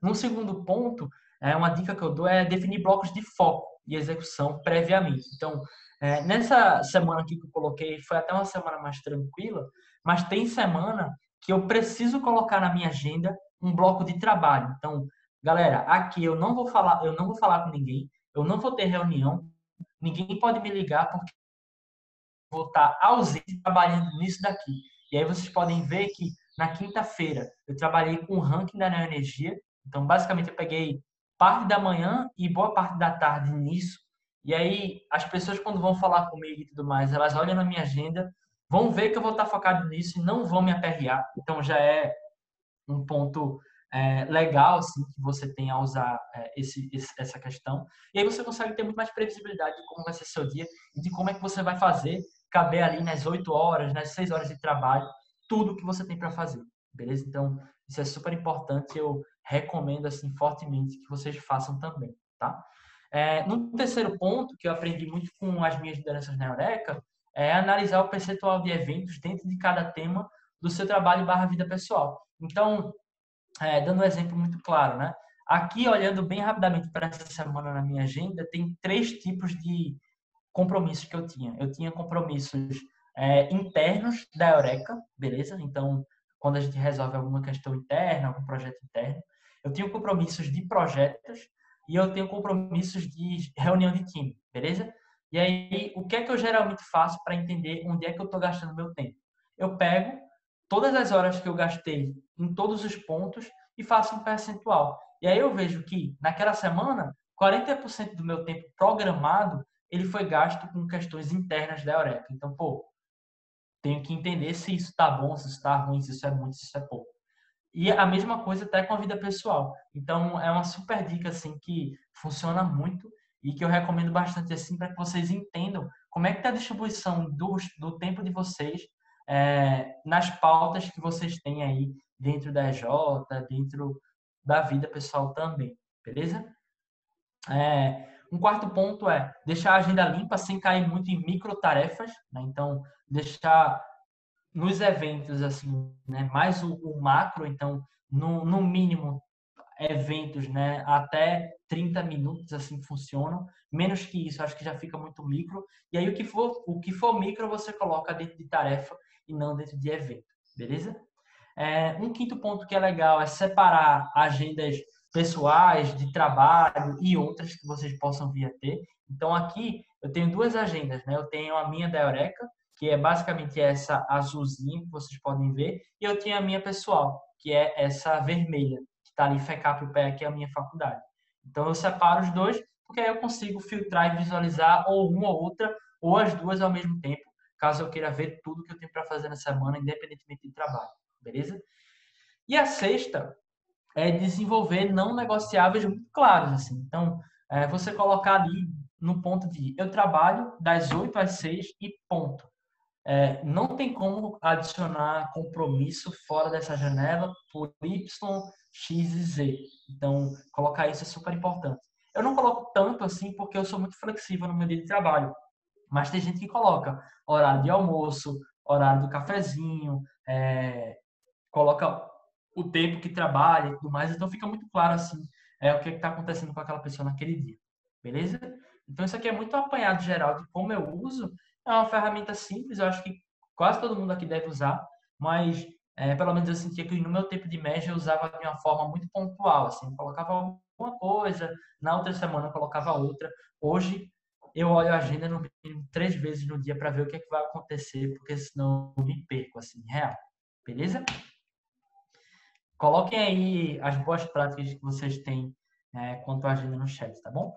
No segundo ponto, uma dica que eu dou é definir blocos de foco e execução previamente. Então, nessa semana aqui que eu coloquei, foi até uma semana mais tranquila, mas tem semana que eu preciso colocar na minha agenda um bloco de trabalho. Então, galera, aqui eu não vou falar com ninguém, eu não vou ter reunião, ninguém pode me ligar porque vou estar ausente trabalhando nisso daqui. E aí vocês podem ver que na quinta-feira eu trabalhei com o ranking da Neoenergia. Então, basicamente, eu peguei parte da manhã e boa parte da tarde nisso. E aí, as pessoas, quando vão falar comigo e tudo mais, elas olham na minha agenda, vão ver que eu vou estar focado nisso e não vão me aperrear. Então, já é um ponto legal assim que você tem a usar essa questão. E aí você consegue ter muito mais previsibilidade de como vai ser seu dia e de como é que você vai fazer caber ali nas 8 horas, nas 6 horas de trabalho, tudo que você tem para fazer, beleza? Então, isso é super importante, eu recomendo assim fortemente que vocês façam também, tá? No terceiro ponto, que eu aprendi muito com as minhas lideranças na Eureka, é analisar o percentual de eventos dentro de cada tema do seu trabalho barra vida pessoal. Então, dando um exemplo muito claro, né? Aqui, olhando bem rapidamente para essa semana na minha agenda, tem 3 tipos de compromissos que eu tinha. Eu tinha compromissos internos da Eureka, beleza? Então, quando a gente resolve alguma questão interna, algum projeto interno, eu tenho compromissos de projetos e eu tenho compromissos de reunião de time, beleza? E aí, o que é que eu geralmente faço para entender onde é que eu estou gastando meu tempo? Eu pego todas as horas que eu gastei em todos os pontos e faço um percentual. E aí eu vejo que, naquela semana, 40% do meu tempo programado ele foi gasto com questões internas da Eureka. Então, pô, tenho que entender se isso está bom, se isso está ruim, se isso é muito, se isso é pouco. E a mesma coisa até com a vida pessoal. Então, é uma super dica assim que funciona muito e que eu recomendo bastante assim para que vocês entendam como é que está a distribuição do tempo de vocês nas pautas que vocês têm aí dentro da EJ, dentro da vida pessoal também, beleza? Um quarto ponto é deixar a agenda limpa sem cair muito em micro tarefas, né? Então, deixar nos eventos assim, né? Mais o macro, então, no mínimo eventos, né? Até 30 minutos assim funcionam. Menos que isso, acho que já fica muito micro. E aí o que for micro você coloca dentro de tarefa e não dentro de evento, beleza? Um quinto ponto que é legal é separar agendas pessoais, de trabalho e outras que vocês possam vir a ter. Então, aqui eu tenho duas agendas, né? Eu tenho a minha da Eureka, que é basicamente essa azulzinha que vocês podem ver, e eu tenho a minha pessoal, que é essa vermelha, que está ali FECAP o pé, que é a minha faculdade. Então, eu separo os dois, porque aí eu consigo filtrar e visualizar ou uma ou outra, ou as duas ao mesmo tempo, caso eu queira ver tudo que eu tenho para fazer na semana, independentemente de trabalho, beleza? E a sexta é desenvolver não negociáveis muito claros, assim. Então, você colocar ali no ponto de eu trabalho das 8 às 6 e ponto. Não tem como adicionar compromisso fora dessa janela por Y, X e Z. Então, colocar isso é super importante. Eu não coloco tanto assim porque eu sou muito flexível no meu dia de trabalho. Mas tem gente que coloca horário de almoço, horário do cafezinho, coloca o tempo que trabalha e tudo mais. Então fica muito claro assim o que está acontecendo com aquela pessoa naquele dia. Beleza? Então isso aqui é muito apanhado geral de como eu uso. É uma ferramenta simples, eu acho que quase todo mundo aqui deve usar, mas pelo menos eu sentia que no meu tempo de média eu usava de uma forma muito pontual, assim, eu colocava alguma coisa, na outra semana eu colocava outra. Hoje eu olho a agenda no mínimo 3 vezes no dia para ver o que, é que vai acontecer, porque senão eu me perco, assim, real. Beleza? Coloquem aí as boas práticas que vocês têm quanto à agenda no chat, tá bom?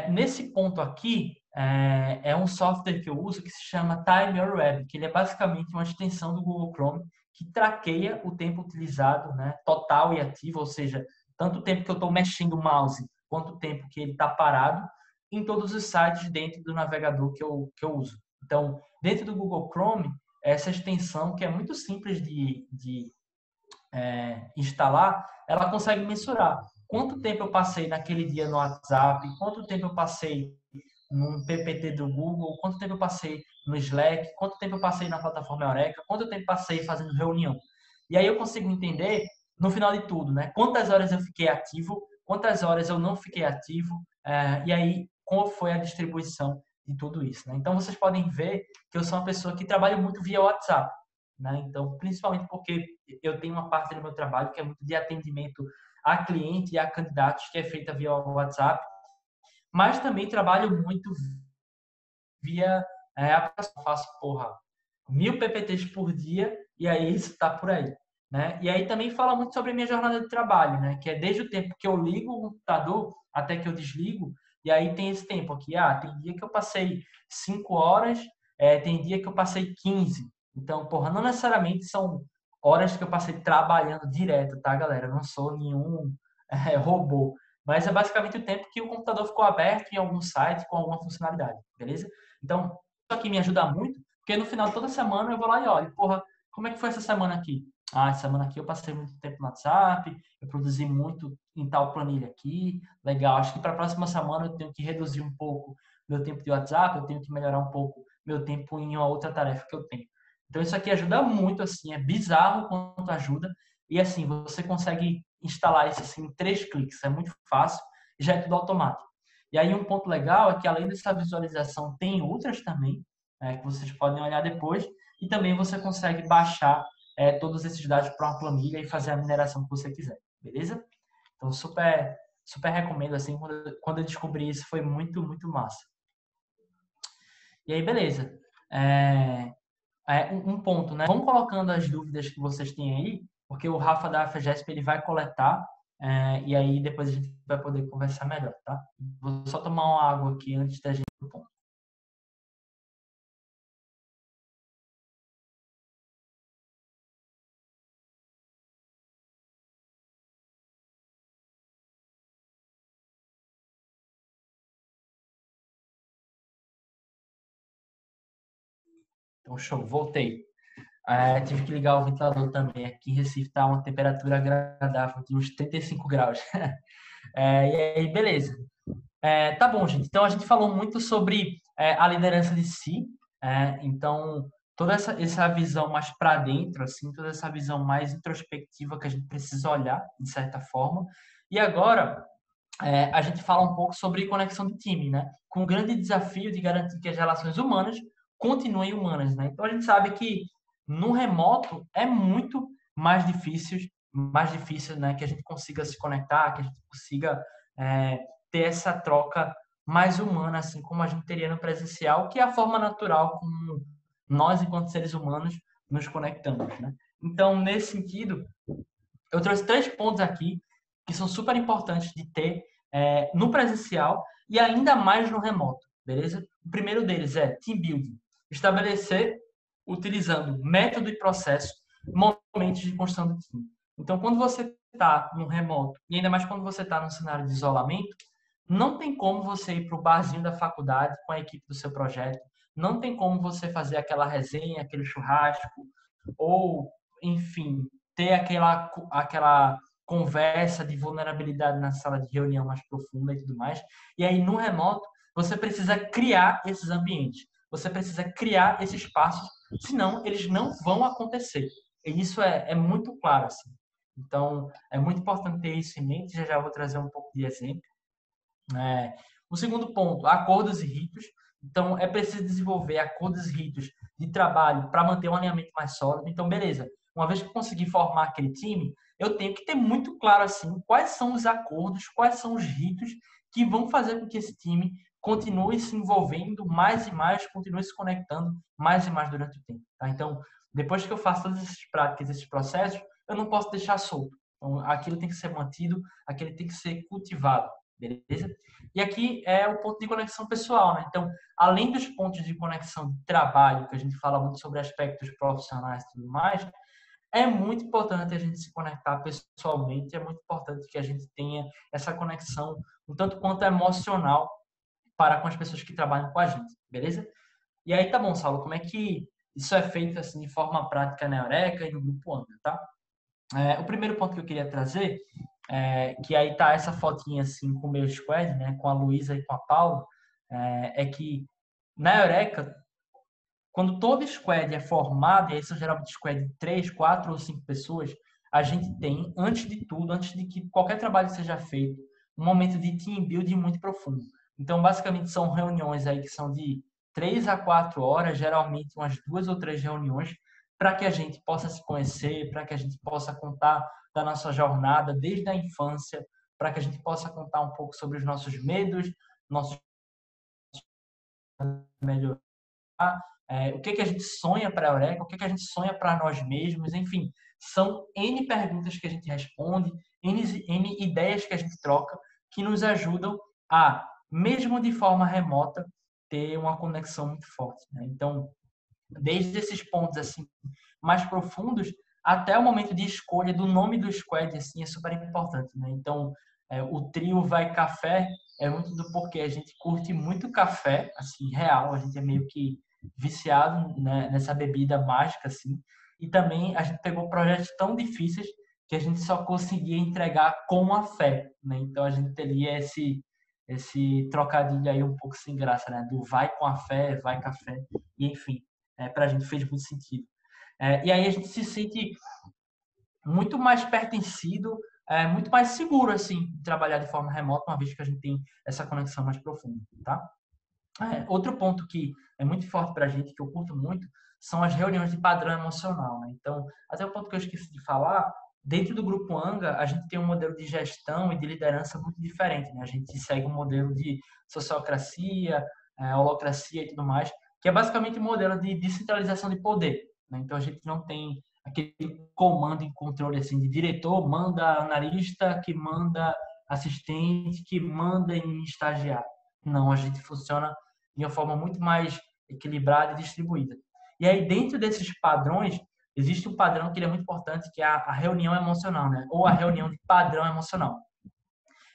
Nesse ponto aqui, é um software que eu uso que se chama Time Your Web, que ele é basicamente uma extensão do Google Chrome que traqueia o tempo utilizado, né, total e ativo, ou seja, tanto o tempo que eu estou mexendo o mouse quanto o tempo que ele está parado em todos os sites dentro do navegador que eu uso. Então, dentro do Google Chrome, essa extensão, que é muito simples de instalar, ela consegue mensurar quanto tempo eu passei naquele dia no WhatsApp, quanto tempo eu passei num PPT do Google, quanto tempo eu passei no Slack, quanto tempo eu passei na plataforma Eureka, quanto tempo eu passei fazendo reunião. E aí eu consigo entender, no final de tudo, né, quantas horas eu fiquei ativo, quantas horas eu não fiquei ativo, e aí qual foi a distribuição de tudo isso. Né? Então vocês podem ver que eu sou uma pessoa que trabalha muito via WhatsApp. Né? Então, principalmente porque eu tenho uma parte do meu trabalho que é muito de atendimento a cliente e a candidatos, que é feita via WhatsApp, mas também trabalho muito via aplicação. Faço, 1000 PPTs por dia e aí isso está por aí. Né? E aí também fala muito sobre a minha jornada de trabalho, né? Que é desde o tempo que eu ligo o computador até que eu desligo, e aí tem esse tempo aqui. Tem dia que eu passei 5 horas, tem dia que eu passei 15. Então, não necessariamente são horas que eu passei trabalhando direto, tá, galera? Eu não sou nenhum robô. Mas é basicamente o tempo que o computador ficou aberto em algum site com alguma funcionalidade, beleza? Então, isso aqui me ajuda muito, porque no final de toda semana eu vou lá e olho, como é que foi essa semana aqui? Essa semana aqui eu passei muito tempo no WhatsApp, eu produzi muito em tal planilha aqui, legal. Acho que para a próxima semana eu tenho que reduzir um pouco meu tempo de WhatsApp, eu tenho que melhorar um pouco meu tempo em uma outra tarefa que eu tenho. Então isso aqui ajuda muito, assim, é bizarro quanto ajuda. E assim, você consegue instalar isso assim, em 3 cliques, é muito fácil e já é tudo automático. E aí um ponto legal é que além dessa visualização, tem outras também, que vocês podem olhar depois, e também você consegue baixar todos esses dados para uma planilha e fazer a mineração que você quiser, beleza? Então, super, super recomendo, assim, quando eu descobri isso, foi muito, muito massa. E aí, beleza. Um ponto, né? Vão colocando as dúvidas que vocês têm aí, porque o Rafa da FGESP ele vai coletar e aí depois a gente vai poder conversar melhor, tá? Vou só tomar uma água aqui antes da gente ir pro ponto. Então, show, voltei. Tive que ligar o ventilador também. Aqui em Recife está uma temperatura agradável de uns 35 graus. E aí, beleza. Tá bom, gente. Então, a gente falou muito sobre a liderança de si. Então, toda essa visão mais para dentro, assim, toda essa visão mais introspectiva que a gente precisa olhar, de certa forma. E agora, a gente fala um pouco sobre conexão de time, né? Com o grande desafio de garantir que as relações humanas continuem humanas, né? Então, a gente sabe que no remoto é muito mais difícil mais difícil, né, que a gente consiga se conectar, que a gente consiga ter essa troca mais humana, assim como a gente teria no presencial, que é a forma natural como nós, enquanto seres humanos, nos conectamos, né? Então, nesse sentido, eu trouxe 3 pontos aqui que são super importantes de ter no presencial e ainda mais no remoto, beleza? O primeiro deles é team building. Estabelecer, utilizando método e processo, momentos de construção do time. Então, quando você está no remoto, e ainda mais quando você está num cenário de isolamento, não tem como você ir para o barzinho da faculdade com a equipe do seu projeto, não tem como você fazer aquela resenha, aquele churrasco, ou, enfim, ter aquela conversa de vulnerabilidade na sala de reunião mais profunda e tudo mais. E aí, no remoto, você precisa criar esses ambientes. Você precisa criar esses espaços, senão eles não vão acontecer. E isso é muito claro, assim. Então, é muito importante ter isso em mente. Já vou trazer um pouco de exemplo. O segundo ponto, acordos e ritos. Então, é preciso desenvolver acordos e ritos de trabalho para manter um alinhamento mais sólido. Então, beleza. Uma vez que eu conseguir formar aquele time, eu tenho que ter muito claro assim quais são os acordos, quais são os ritos que vão fazer com que esse time continue se envolvendo mais e mais, continue se conectando mais e mais durante o tempo. Tá? Então, depois que eu faço todas essas práticas, esses processos, eu não posso deixar solto. Então, aquilo tem que ser mantido, aquilo tem que ser cultivado, beleza? E aqui é o ponto de conexão pessoal, né? Então, além dos pontos de conexão de trabalho, que a gente fala muito sobre aspectos profissionais e tudo mais, é muito importante a gente se conectar pessoalmente, é muito importante que a gente tenha essa conexão um tanto quanto emocional para com as pessoas que trabalham com a gente, beleza? E aí, tá bom, Saulo, como é que isso é feito assim de forma prática na Eureka e no Grupo Anga, tá? O primeiro ponto que eu queria trazer, que aí tá essa fotinha assim com o meu squad, né, com a Luísa e com a Paula, é que na Eureka, quando todo squad é formado, e aí são geralmente squad de 3, 4 ou 5 pessoas, a gente tem, antes de tudo, antes de que qualquer trabalho seja feito, um momento de team building muito profundo. Então, basicamente, são reuniões aí que são de 3 a 4 horas, geralmente umas 2 ou 3 reuniões, para que a gente possa se conhecer, para que a gente possa contar da nossa jornada desde a infância, para que a gente possa contar um pouco sobre os nossos medos, nossos melhores, o que a gente sonha para a Eureka, o que a gente sonha para nós mesmos, enfim, são N perguntas que a gente responde, N ideias que a gente troca, que nos ajudam a, mesmo de forma remota, ter uma conexão muito forte. Né? Então, desde esses pontos assim mais profundos até o momento de escolha do nome do squad assim é super importante, né? Então, o trio vai café é muito do porquê a gente curte muito café, assim, real, a gente é meio que viciado, né, nessa bebida mágica assim. E também a gente pegou projetos tão difíceis que a gente só conseguia entregar com a fé, né? Então a gente teria esse trocadilho aí um pouco sem graça, né? Do vai com a fé, vai café, e enfim, para a gente fez muito sentido. E aí a gente se sente muito mais pertencido, muito mais seguro, assim, de trabalhar de forma remota, uma vez que a gente tem essa conexão mais profunda, tá? Outro ponto que é muito forte para a gente, que eu curto muito, são as reuniões de padrão emocional, né? Então, até o ponto que eu esqueci de falar, dentro do Grupo Anga, a gente tem um modelo de gestão e de liderança muito diferente, né? A gente segue um modelo de sociocracia, holocracia e tudo mais, que é basicamente um modelo de descentralização de poder, né? Então, a gente não tem aquele comando e controle assim de diretor manda analista, que manda assistente, que manda em estagiário. Não, a gente funciona de uma forma muito mais equilibrada e distribuída. E aí, dentro desses padrões, existe um padrão que ele é muito importante, que é a reunião emocional, né? Ou a reunião de padrão emocional,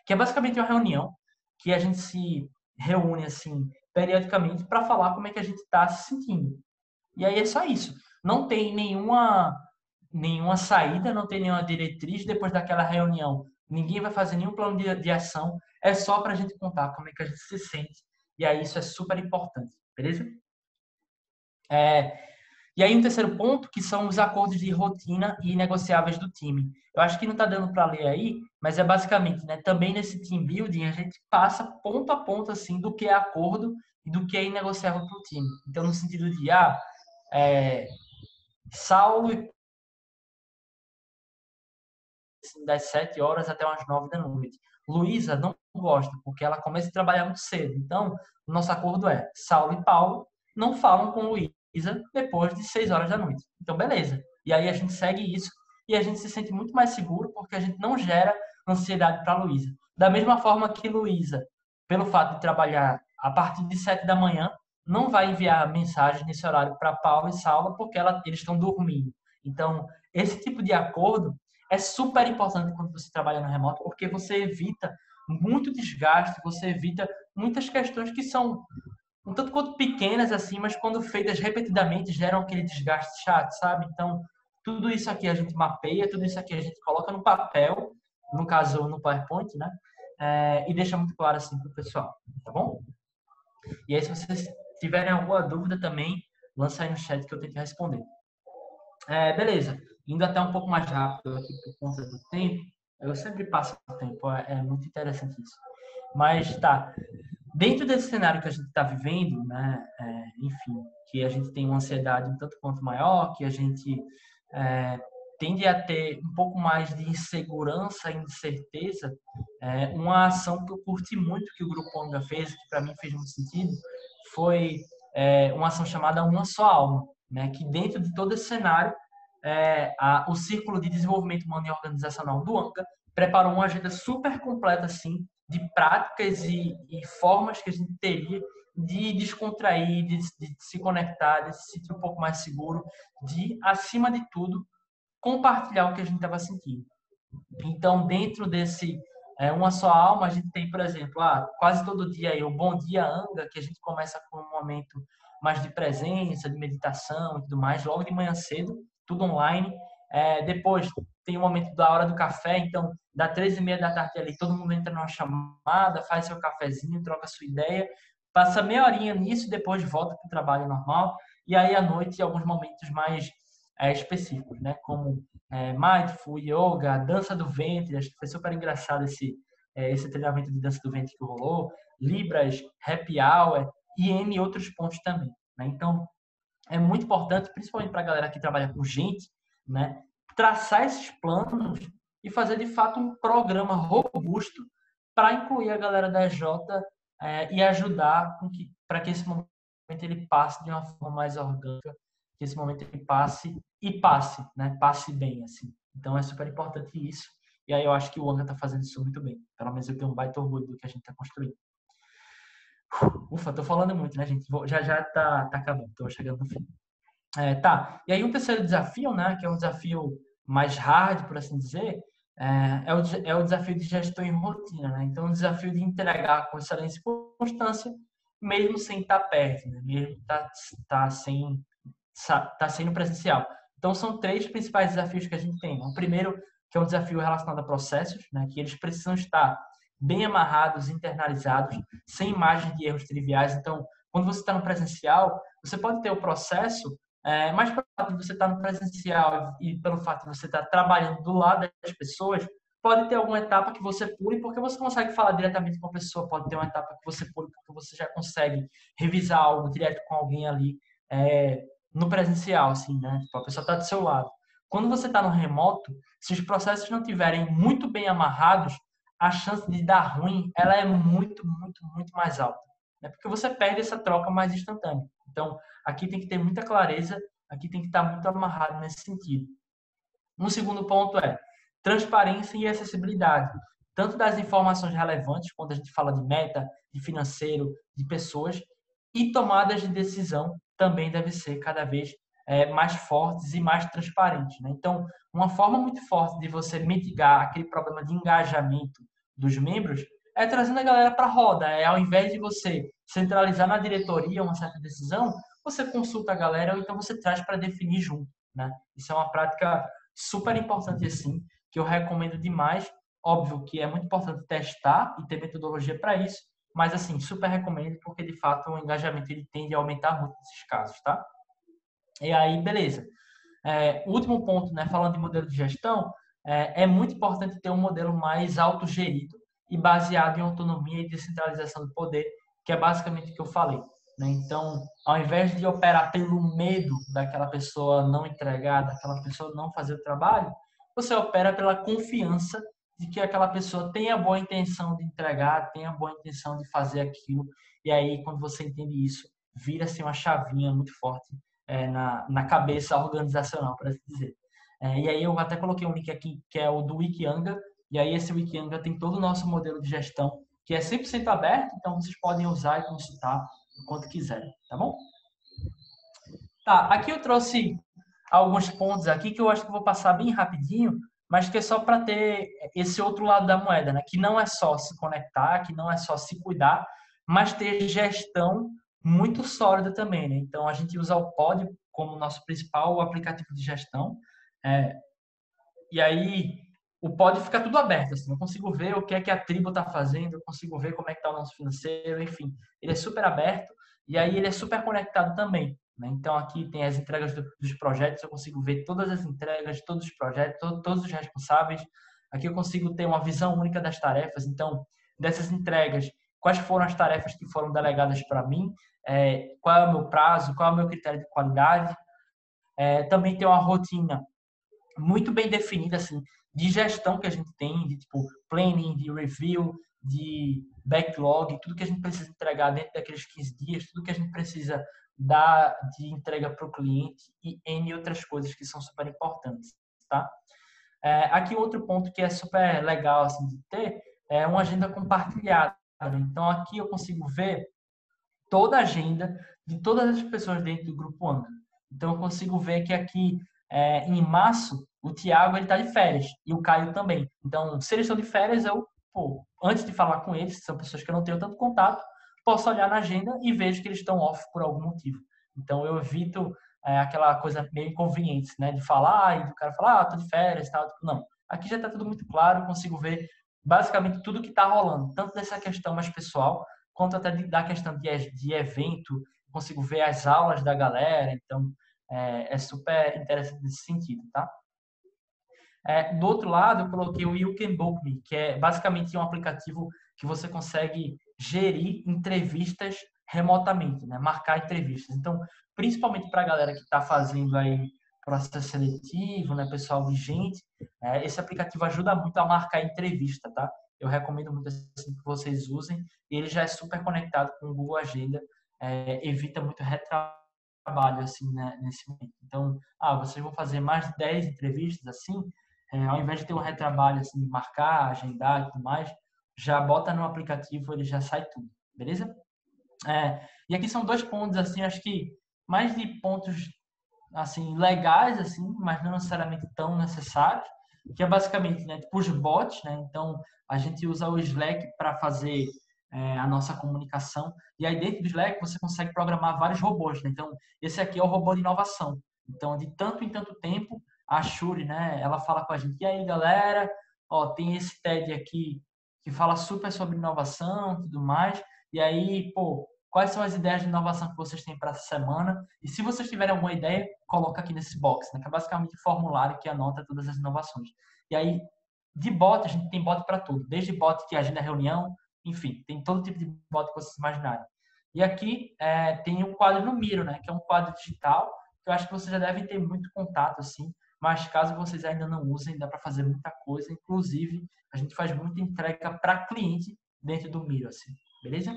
que é basicamente uma reunião que a gente se reúne assim periodicamente para falar como é que a gente está se sentindo. E aí é só isso. Não tem nenhuma saída, não tem nenhuma diretriz depois daquela reunião. Ninguém vai fazer nenhum plano de ação. É só para a gente contar como é que a gente se sente. E aí isso é super importante, beleza? E aí um terceiro ponto, que são os acordos de rotina e negociáveis do time. Eu acho que não está dando para ler aí, mas é basicamente, né? Também nesse team building a gente passa ponto a ponto assim do que é acordo e do que é inegociável para o time. Então no sentido de é, Saulo assim, das 7 horas até umas 9 da noite. Luísa não gosta, porque ela começa a trabalhar muito cedo. Então, o nosso acordo é, Saulo e Paulo não falam com Luísa depois de 6 horas da noite. Então, beleza. E aí a gente segue isso e a gente se sente muito mais seguro porque a gente não gera ansiedade para Luísa. Da mesma forma que Luísa, pelo fato de trabalhar a partir de 7 da manhã, não vai enviar mensagem nesse horário para Paulo e Saulo porque eles estão dormindo. Então, esse tipo de acordo é super importante quando você trabalha no remoto, porque você evita muito desgaste, você evita muitas questões que são um tanto quanto pequenas assim, mas quando feitas repetidamente geram aquele desgaste chato, sabe? Então, tudo isso aqui a gente mapeia, tudo isso aqui a gente coloca no papel, no caso no PowerPoint, né? E deixa muito claro assim para o pessoal, tá bom? E aí, se vocês tiverem alguma dúvida também, lança aí no chat que eu tento responder. Beleza. Indo até um pouco mais rápido aqui por conta do tempo. Eu sempre passo o tempo, é muito interessante isso. Mas tá, dentro desse cenário que a gente está vivendo, né, enfim, que a gente tem uma ansiedade um tanto quanto maior, que a gente tende a ter um pouco mais de insegurança e incerteza, uma ação que eu curti muito que o Grupo Anga fez, que para mim fez muito sentido, foi uma ação chamada Uma Só Alma, né, que dentro de todo esse cenário, o Círculo de Desenvolvimento Humano e Organizacional do Anga preparou uma agenda super completa, assim, de práticas e formas que a gente teria de descontrair, de se conectar, de se sentir um pouco mais seguro, de, acima de tudo, compartilhar o que a gente estava sentindo. Então, dentro desse Uma Só Alma, a gente tem, por exemplo, quase todo dia aí o Bom Dia Anga, que a gente começa com um momento mais de presença, de meditação e tudo mais, logo de manhã cedo, tudo online. Depois tem o momento da hora do café, então, da 13h30 da tarde ali, todo mundo entra numa chamada, faz seu cafezinho, troca sua ideia, passa meia horinha nisso e depois volta para o trabalho normal. E aí, à noite, alguns momentos mais específicos, né? Como Mindful, Yoga, dança do ventre, acho que foi super engraçado esse treinamento de dança do ventre que rolou, Libras, Happy Hour e N outros pontos também, né? Então, é muito importante, principalmente para a galera que trabalha com gente, né? Traçar esses planos e fazer, de fato, um programa robusto para incluir a galera da Jota e ajudar para que esse momento ele passe de uma forma mais orgânica, que esse momento ele passe e passe, né? Passe bem, assim. Então é super importante isso. E aí eu acho que o Anga está fazendo isso muito bem. Pelo menos eu tenho um baita orgulho do que a gente está construindo. Ufa, tô falando muito, né, gente? Já tá acabando, tô chegando no fim. Tá. E aí um terceiro desafio, né, que é um desafio mais hard, por assim dizer, é o desafio de gestão em rotina, né? Então, o desafio de entregar com excelência e constância, mesmo sem estar perto, né? Mesmo tá sendo presencial. Então, são três principais desafios que a gente tem. O primeiro, que é um desafio relacionado a processos, né, que eles precisam estar bem amarrados, internalizados, sem margem de erros triviais. Então, quando você está no presencial, você pode ter o processo, mas pelo fato de você estar no presencial e pelo fato de você estar trabalhando do lado das pessoas, pode ter alguma etapa que você pule, porque você consegue falar diretamente com a pessoa, pode ter uma etapa que você pule, porque você já consegue revisar algo direto com alguém ali, no presencial, assim, né? Tipo, a pessoa está do seu lado. Quando você está no remoto, se os processos não tiverem muito bem amarrados, a chance de dar ruim, ela é muito, muito, muito mais alta, né? Porque você perde essa troca mais instantânea. Então, aqui tem que ter muita clareza, aqui tem que estar muito amarrado nesse sentido. Um segundo ponto é transparência e acessibilidade, tanto das informações relevantes, quando a gente fala de meta, de financeiro, de pessoas, e tomadas de decisão também deve ser cada vez mais fortes e mais transparentes, né? Então, uma forma muito forte de você mitigar aquele problema de engajamento dos membros é trazendo a galera para a roda. Ao invés de você centralizar na diretoria uma certa decisão, você consulta a galera ou então você traz para definir junto, né? Isso é uma prática super importante assim, que eu recomendo demais. Óbvio que é muito importante testar e ter metodologia para isso, mas assim, super recomendo porque de fato o engajamento ele tende a aumentar muito nesses casos, tá? E aí, beleza. O último ponto, né, falando de modelo de gestão, é muito importante ter um modelo mais autogerido e baseado em autonomia e descentralização do poder, que é basicamente o que eu falei, né? Então, ao invés de operar pelo medo daquela pessoa não entregar, daquela pessoa não fazer o trabalho, você opera pela confiança de que aquela pessoa tem a boa intenção de entregar, tem a boa intenção de fazer aquilo. E aí, quando você entende isso, vira-se uma chavinha muito forte na cabeça organizacional, para assim dizer. E aí eu até coloquei um link aqui, que é o do Wikihanga, e aí esse Wikihanga tem todo o nosso modelo de gestão, que é 100% aberto, então vocês podem usar e consultar o quanto quiserem, tá bom? Tá, aqui eu trouxe alguns pontos aqui que eu acho que eu vou passar bem rapidinho, mas que é só para ter esse outro lado da moeda, né? Que não é só se conectar, que não é só se cuidar, mas ter gestão muito sólida também, né? Então a gente usa o Pod como nosso principal aplicativo de gestão, é, e aí o Pod fica tudo aberto, assim, eu consigo ver o que é que a tribo está fazendo, eu consigo ver como é que está o nosso financeiro, enfim, ele é super aberto e aí ele é super conectado também. Né? Então aqui tem as entregas dos projetos, eu consigo ver todas as entregas, todos os projetos, todos os responsáveis. Aqui eu consigo ter uma visão única das tarefas. Então, dessas entregas, quais foram as tarefas que foram delegadas para mim, qual é o meu prazo, qual é o meu critério de qualidade. Também tem uma rotina muito bem definida, assim, de gestão que a gente tem, de tipo planning, de review, de backlog, tudo que a gente precisa entregar dentro daqueles 15 dias, tudo que a gente precisa dar de entrega para o cliente e N outras coisas que são super importantes, tá? Aqui outro ponto que é super legal assim, de ter é uma agenda compartilhada. Né? Então aqui eu consigo ver toda a agenda de todas as pessoas dentro do grupo Anga. Então eu consigo ver que aqui em março o Thiago ele está de férias e o Caio também. Então se eles estão de férias antes de falar com eles, que são pessoas que eu não tenho tanto contato, posso olhar na agenda e vejo que eles estão off por algum motivo. Então eu evito aquela coisa meio inconveniente, né, de falar e o cara falar, tô de férias, tal. Não, aqui já está tudo muito claro, eu consigo ver basicamente tudo que está rolando, tanto dessa questão mais pessoal quanto até da questão de evento, consigo ver as aulas da galera, então é super interessante nesse sentido, tá? Do outro lado, eu coloquei o You Can Book Me, que é basicamente um aplicativo que você consegue gerir entrevistas remotamente, né? Marcar entrevistas. Então, principalmente para a galera que está fazendo aí processo seletivo, né? Pessoal vigente, esse aplicativo ajuda muito a marcar entrevista, tá? Eu recomendo muito assim, que vocês usem. Ele já é super conectado com o Google Agenda, evita muito retrabalho assim, né? Nesse momento. Então, vocês vão fazer mais de 10 entrevistas assim, ao invés de ter um retrabalho assim, marcar, agendar e tudo mais, já bota no aplicativo, ele já sai tudo, beleza? E aqui são dois pontos assim, acho que mais de pontos assim legais assim, mas não necessariamente tão necessários, que é basicamente, né, tipo os bots, né? Então a gente usa o Slack para fazer a nossa comunicação e aí dentro do Slack você consegue programar vários robôs, né? Então esse aqui é o robô de inovação. Então de tanto em tanto tempo a Shuri, né, ela fala com a gente, e aí galera, ó, tem esse TED aqui que fala super sobre inovação e tudo mais, e aí, pô, quais são as ideias de inovação que vocês têm para essa semana? E se vocês tiverem alguma ideia, coloca aqui nesse box, né, que é basicamente o formulário que anota todas as inovações. E aí, de bot, a gente tem bot para tudo, desde bot que agenda reunião, enfim, tem todo tipo de bot que vocês imaginarem. E aqui tem um quadro no Miro, né, que é um quadro digital, que eu acho que vocês já devem ter muito contato, assim, mas caso vocês ainda não usem, dá para fazer muita coisa. Inclusive, a gente faz muita entrega para cliente dentro do Miro, assim, beleza?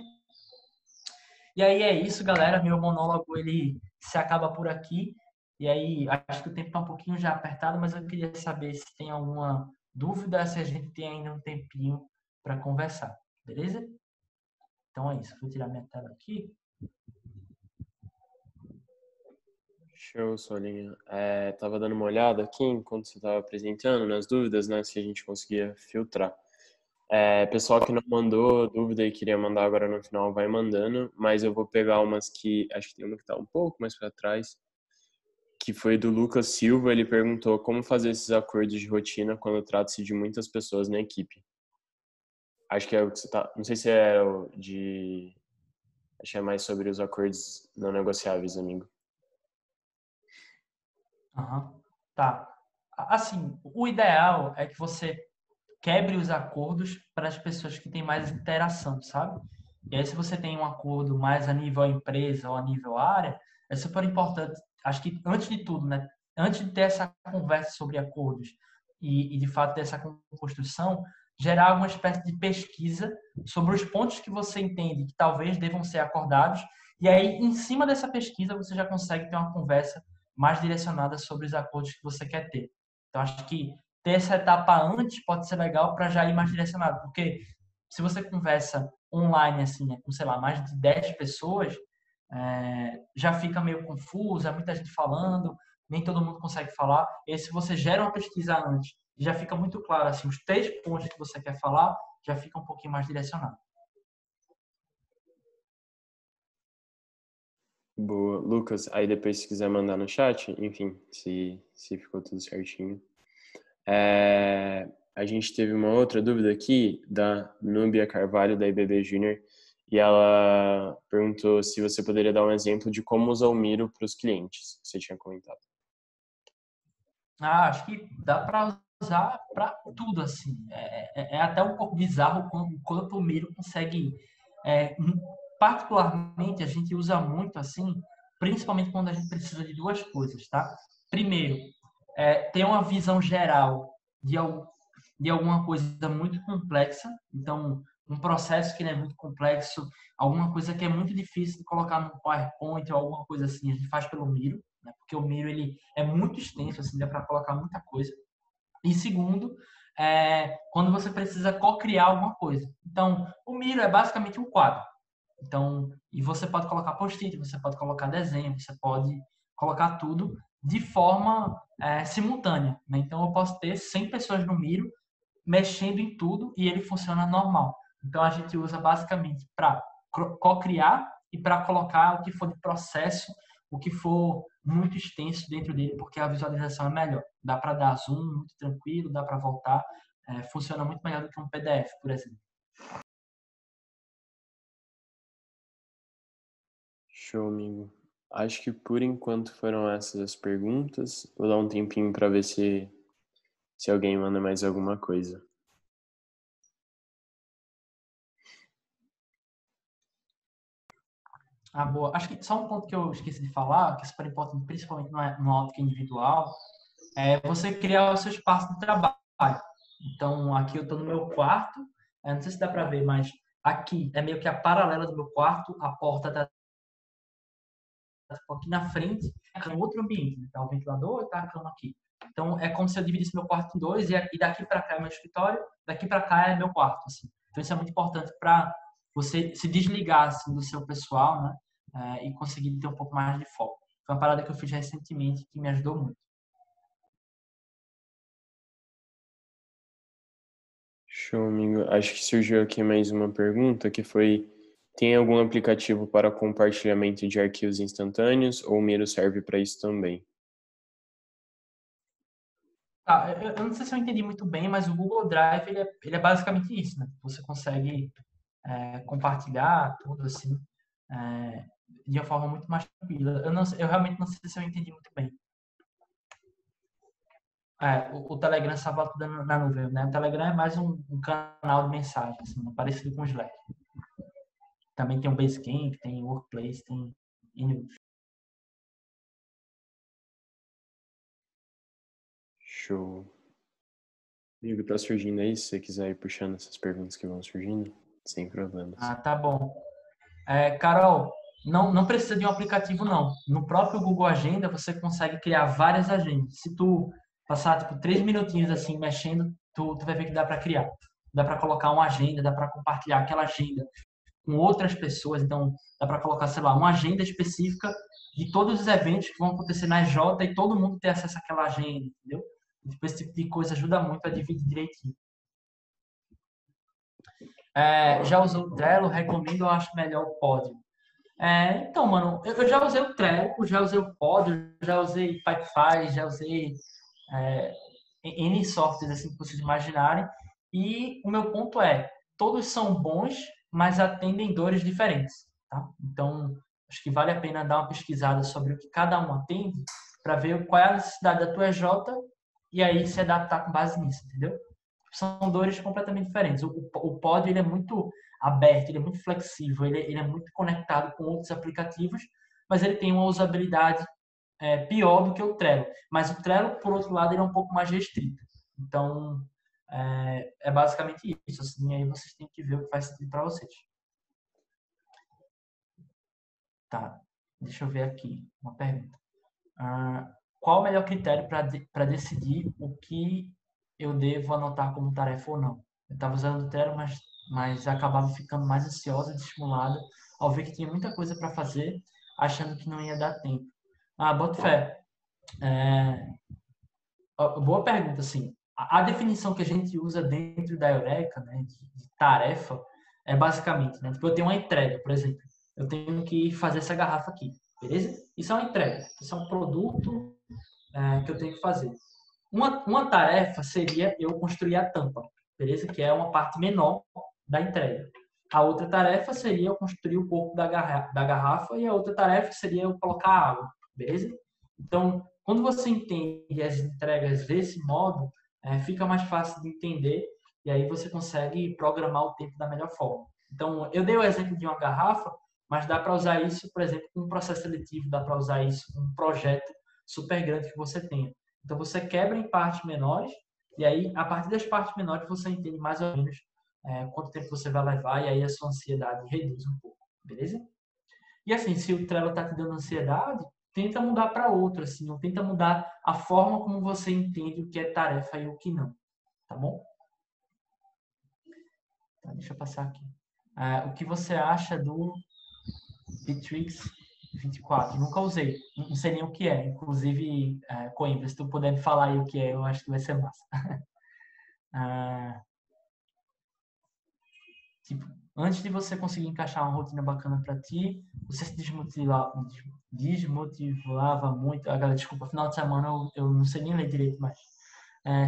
E aí é isso, galera. Meu monólogo ele se acaba por aqui. E aí acho que o tempo está um pouquinho já apertado, mas eu queria saber se tem alguma dúvida, se a gente tem ainda um tempinho para conversar, beleza? Então é isso. Vou tirar minha tela aqui. Show, Solinha. Tava dando uma olhada aqui enquanto você estava apresentando, nas dúvidas, né, se a gente conseguia filtrar. Pessoal que não mandou dúvida e queria mandar agora no final, vai mandando, mas eu vou pegar umas que, acho que tem uma que tá um pouco mais para trás, que foi do Lucas Silva. Ele perguntou como fazer esses acordos de rotina quando trata-se de muitas pessoas na equipe. Acho que é o que você tá, não sei se é o de, acho que é mais sobre os acordos não negociáveis, amigo. Uhum. Tá. Assim, o ideal é que você quebre os acordos para as pessoas que têm mais interação, sabe? E aí, se você tem um acordo mais a nível empresa ou a nível área, é super importante. Acho que, antes de tudo, né? Antes de ter essa conversa sobre acordos, e de fato dessa construção, gerar uma espécie de pesquisa sobre os pontos que você entende que talvez devam ser acordados, e aí, em cima dessa pesquisa, você já consegue ter uma conversa mais direcionada sobre os acordos que você quer ter. Então, acho que ter essa etapa antes pode ser legal para já ir mais direcionado, porque se você conversa online, assim, né, com, sei lá, mais de 10 pessoas, já fica meio confuso, é muita gente falando, nem todo mundo consegue falar. E se você gera uma pesquisa antes, já fica muito claro, assim, os 3 pontos que você quer falar, já fica um pouquinho mais direcionado. Boa. Lucas, aí depois se quiser mandar no chat, enfim, se ficou tudo certinho. A gente teve uma outra dúvida aqui da Núbia Carvalho, da IBB Júnior, e ela perguntou se você poderia dar um exemplo de como usar o Miro para os clientes, que você tinha comentado. Acho que dá para usar para tudo, assim. É até um pouco bizarro quanto o Miro consegue. É, particularmente, a gente usa muito, assim, principalmente quando a gente precisa de 2 coisas, tá? Primeiro, ter uma visão geral de, de alguma coisa muito complexa. Então, um processo que não é muito complexo, alguma coisa que é muito difícil de colocar no PowerPoint ou alguma coisa assim, a gente faz pelo Miro, né? Porque o Miro ele é muito extenso, assim, dá para colocar muita coisa. E segundo, quando você precisa co-criar alguma coisa. Então, o Miro é basicamente um quadro. Então, e você pode colocar post-it, você pode colocar desenho, você pode colocar tudo de forma simultânea, né? Então, eu posso ter 100 pessoas no Miro mexendo em tudo e ele funciona normal. Então, a gente usa basicamente para co-criar e para colocar o que for de processo, o que for muito extenso dentro dele, porque a visualização é melhor. Dá para dar zoom muito tranquilo, dá para voltar. Funciona muito melhor do que um PDF, por exemplo. Show, amigo. Acho que por enquanto foram essas as perguntas. Vou dar um tempinho para ver se alguém manda mais alguma coisa. Boa. Acho que só um ponto que eu esqueci de falar, que é super importante, principalmente numa ótica individual, é você criar o seu espaço de trabalho. Então, aqui eu estou no meu quarto, não sei se dá para ver, mas aqui é meio que a paralela do meu quarto, a porta está aqui na frente, é outro ambiente, né? Tá o ventilador e tá a cama aqui. Então, é como se eu dividisse meu quarto em dois e daqui para cá é meu escritório, daqui para cá é meu quarto, assim. Então, isso é muito importante para você se desligar assim, do seu pessoal, né? E conseguir ter um pouco mais de foco. Foi uma parada que eu fiz recentemente que me ajudou muito. Show, amigo. Acho que surgiu aqui mais uma pergunta que foi: tem algum aplicativo para compartilhamento de arquivos instantâneos ou o Miro serve para isso também? Eu não sei se eu entendi muito bem, mas o Google Drive ele é basicamente isso, né? Você consegue compartilhar tudo assim é, de uma forma muito mais tranquila. Eu realmente não sei se eu entendi muito bem. O Telegram salva tudo na nuvem, né? O Telegram é mais um canal de mensagem, assim, parecido com o Slack. Também tem o Basecamp, tem o Workplace, tem Show. Amigo, tá surgindo aí? Se você quiser ir puxando essas perguntas que vão surgindo, sem problemas. tá bom. Carol, não precisa de um aplicativo, não. No próprio Google Agenda, você consegue criar várias agendas. Se tu passar, tipo, 3 minutinhos, assim, mexendo, tu vai ver que dá para criar. Dá para colocar uma agenda, dá para compartilhar aquela agenda com outras pessoas. Então, dá para colocar, sei lá, uma agenda específica de todos os eventos que vão acontecer na EJ e todo mundo ter acesso àquela agenda, entendeu? Tipo, esse tipo de coisa ajuda muito a dividir direitinho. Já usou o Trello? Recomendo, eu acho melhor o Pódio. Então, mano, eu já usei o Trello, já usei o Pódio, já usei Pipefy, já usei N softwares assim que vocês imaginarem. E o meu ponto é, todos são bons, mas atendem dores diferentes, tá? Então, acho que vale a pena dar uma pesquisada sobre o que cada um atende para ver qual é a necessidade da tua EJ e aí se adaptar com base nisso, entendeu? São dores completamente diferentes. O Pod ele é muito aberto, ele é muito flexível, ele é muito conectado com outros aplicativos, mas ele tem uma usabilidade pior do que o Trello. Mas o Trello, por outro lado, ele é um pouco mais restrito. Então, é basicamente isso. Assim, e aí vocês têm que ver o que faz sentido para vocês. Tá, deixa eu ver aqui uma pergunta. Qual o melhor critério para decidir o que eu devo anotar como tarefa ou não? Eu estava usando o Trello, mas acabava ficando mais ansiosa e desestimulada ao ver que tinha muita coisa para fazer, achando que não ia dar tempo. Boto fé. Boa pergunta, assim. A definição que a gente usa dentro da Eureka, né, de tarefa, é basicamente, né, tipo, eu tenho uma entrega, por exemplo, eu tenho que fazer essa garrafa aqui, beleza? Isso é uma entrega, isso é um produto que eu tenho que fazer. Uma tarefa seria eu construir a tampa, beleza? Que é uma parte menor da entrega. A outra tarefa seria eu construir o corpo da garrafa e a outra tarefa seria eu colocar água, beleza? Então, quando você entende as entregas desse modo, fica mais fácil de entender e aí você consegue programar o tempo da melhor forma. Então, eu dei o exemplo de uma garrafa, mas dá para usar isso, por exemplo, com um processo seletivo, dá para usar isso com um projeto super grande que você tenha. Então, você quebra em partes menores e aí, a partir das partes menores, você entende mais ou menos quanto tempo você vai levar e aí a sua ansiedade reduz um pouco, beleza? E assim, se o Trello está te dando ansiedade, tenta mudar para outro, assim, não tenta mudar a forma como você entende o que é tarefa e o que não, tá bom? Tá, deixa eu passar aqui. O que você acha do Bitrix 24? Nunca usei, não sei nem o que é. Inclusive, Coimbra, se tu puder me falar aí o que é, eu acho que vai ser massa. Tipo, antes de você conseguir encaixar uma rotina bacana para ti, você se desmotivava muito. Galera, desculpa, final de semana eu não sei nem ler direito mais.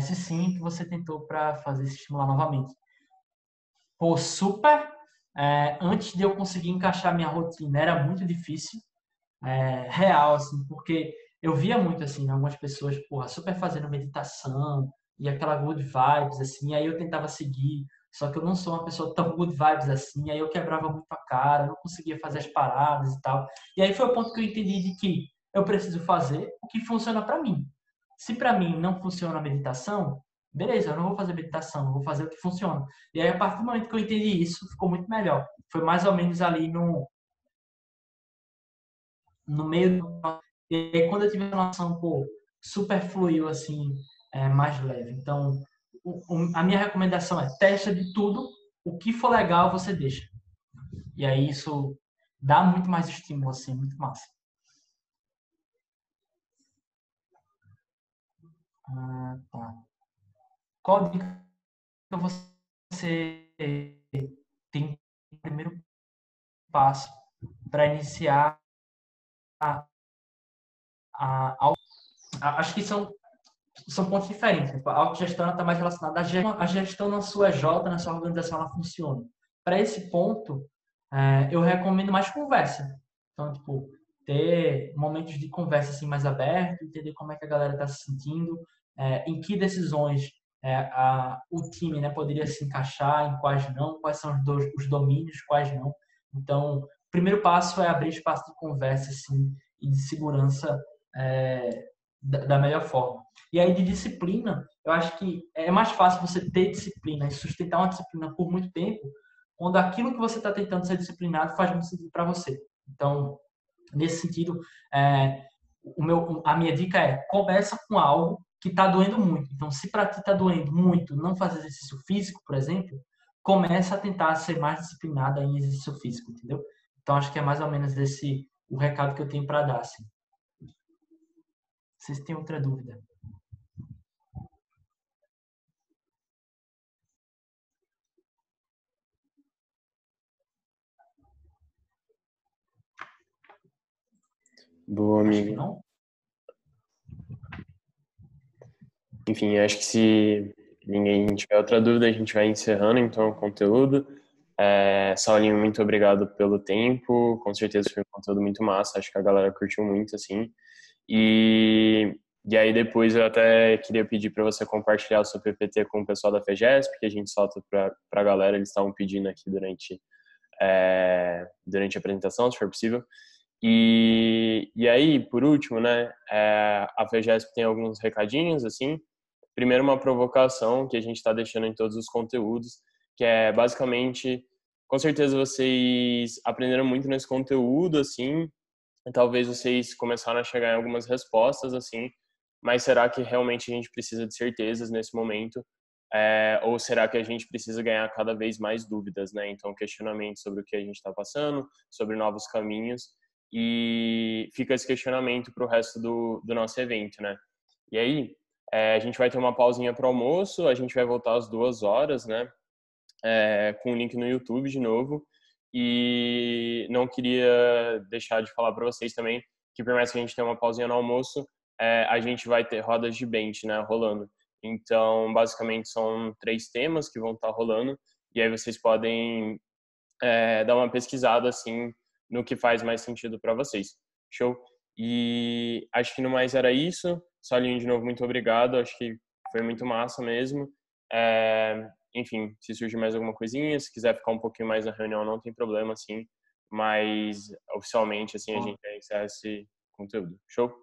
Se sim, que você tentou para fazer se estimular novamente. Pô, super. Antes de eu conseguir encaixar minha rotina, era muito difícil. Real, assim, porque eu via muito, assim, algumas pessoas, porra, super fazendo meditação e aquela good vibes, assim, aí eu tentava seguir, só que eu não sou uma pessoa tão good vibes assim, aí eu quebrava muito a cara, não conseguia fazer as paradas e tal. E aí foi o ponto que eu entendi de que eu preciso fazer o que funciona para mim. Se para mim não funciona a meditação, beleza, eu não vou fazer meditação, eu vou fazer o que funciona. E aí, a partir do momento que eu entendi isso, ficou muito melhor. Foi mais ou menos ali no meio do... E aí, quando eu tive a noção, pô, super fluiu, assim, mais leve. Então, a minha recomendação é testa de tudo, o que for legal você deixa. E aí isso dá muito mais estímulo, assim, muito massa. Tá. Qual dica você tem o primeiro passo para iniciar a, acho que são pontos diferentes. A autogestão está mais relacionada à gestão na sua J, na sua organização, ela funciona. Para esse ponto, eu recomendo mais conversa. Então, tipo, ter momentos de conversa assim mais aberto, entender como é que a galera está se sentindo, em que decisões o time, né, poderia se encaixar, em quais não, quais são os domínios, quais não. Então, o primeiro passo é abrir espaço de conversa assim, e de segurança da melhor forma. E aí, de disciplina, eu acho que é mais fácil você ter disciplina e sustentar uma disciplina por muito tempo quando aquilo que você está tentando ser disciplinado faz muito sentido para você. Então, nesse sentido, a minha dica é começa com algo que está doendo muito. Então, se para ti está doendo muito não fazer exercício físico, por exemplo, começa a tentar ser mais disciplinada em exercício físico, entendeu? Então, acho que é mais ou menos esse o recado que eu tenho para dar. Assim. Vocês têm outra dúvida? Boa, Acho que amigo. não. Enfim, acho que se ninguém tiver outra dúvida, a gente vai encerrando então o conteúdo. Saulinho, muito obrigado pelo tempo. Com certeza foi um conteúdo muito massa. Acho que a galera curtiu muito, assim. E aí depois eu até queria pedir para você compartilhar o seu PPT com o pessoal da FEGESP, que a gente solta para a galera. Eles estavam pedindo aqui durante a apresentação, se for possível. E aí, por último, né, a FEGESP tem alguns recadinhos, assim. primeiro uma provocação que a gente está deixando em todos os conteúdos, que é basicamente, com certeza vocês aprenderam muito nesse conteúdo, assim, e talvez vocês começaram a chegar em algumas respostas, assim, mas será que realmente a gente precisa de certezas nesse momento? Ou será que a gente precisa ganhar cada vez mais dúvidas, né? Então, questionamento sobre o que a gente está passando, sobre novos caminhos, e fica esse questionamento para o resto do nosso evento, né? E aí, a gente vai ter uma pausinha para o almoço, a gente vai voltar às 2 horas, né? Com o link no YouTube de novo. E não queria deixar de falar para vocês também que, por mais que a gente tenha uma pausinha no almoço, a gente vai ter rodas de bench, né, rolando. Então, basicamente, são 3 temas que vão estar rolando, e aí vocês podem dar uma pesquisada, assim, no que faz mais sentido para vocês. Show? E acho que no mais era isso. Solinho, de novo, muito obrigado. Acho que foi muito massa mesmo. Enfim, se surgir mais alguma coisinha, se quiser ficar um pouquinho mais na reunião, não tem problema, assim. Mas, oficialmente, assim, a gente vai encerrar esse conteúdo. Show?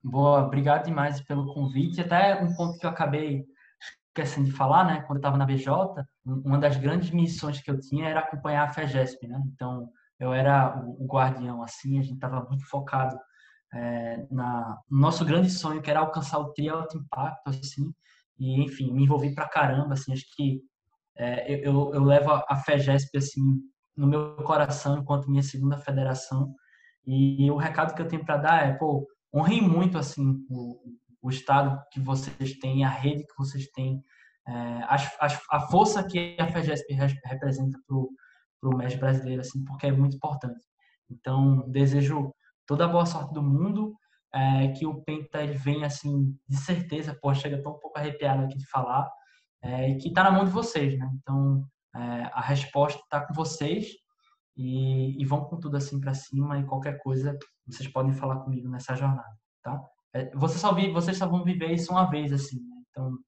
Boa, obrigado demais pelo convite. Até um ponto que eu acabei esquecendo de falar, né? Quando eu estava na BJ, uma das grandes missões que eu tinha era acompanhar a FEGESP, né? Então, eu era o guardião, assim, a gente estava muito focado no nosso grande sonho, que era alcançar o Tri Alto Impacto, assim, e, enfim, me envolvi pra caramba, assim, acho que eu levo a FEGESP, assim, no meu coração, enquanto minha segunda federação, e o recado que eu tenho para dar é, pô, honrem muito, assim, o estado que vocês têm, a rede que vocês têm, a força que a FEGESP representa para o MES brasileiro, assim, porque é muito importante. Então, desejo toda a boa sorte do mundo, que o Penta ele venha, assim, de certeza, pô, chega tão um pouco arrepiado aqui de falar, e que está na mão de vocês, né? Então, a resposta está com vocês e vão com tudo assim para cima e qualquer coisa vocês podem falar comigo nessa jornada, tá? Vocês só vão viver isso uma vez assim, né? Então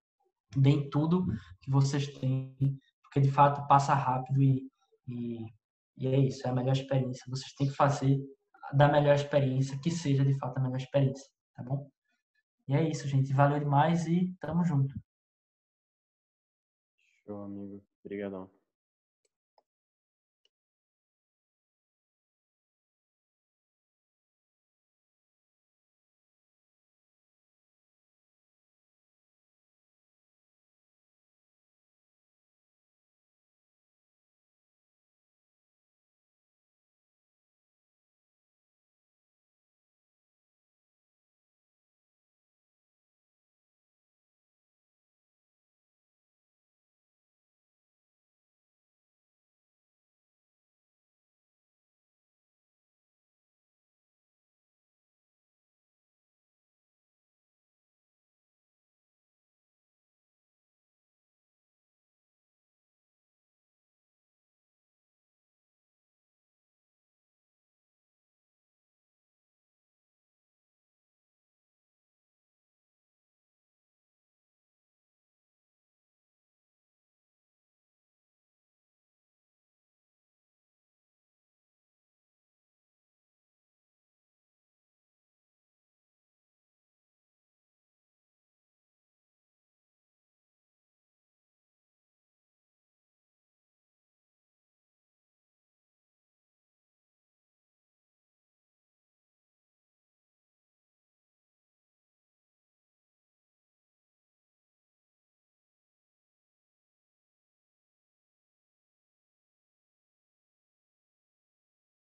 deem tudo que vocês têm, porque de fato passa rápido e, e é isso, é a melhor experiência. Vocês têm que fazer da melhor experiência, que seja de fato a melhor experiência, tá bom? E é isso, gente. Valeu demais e tamo junto. Show, amigo. Obrigadão.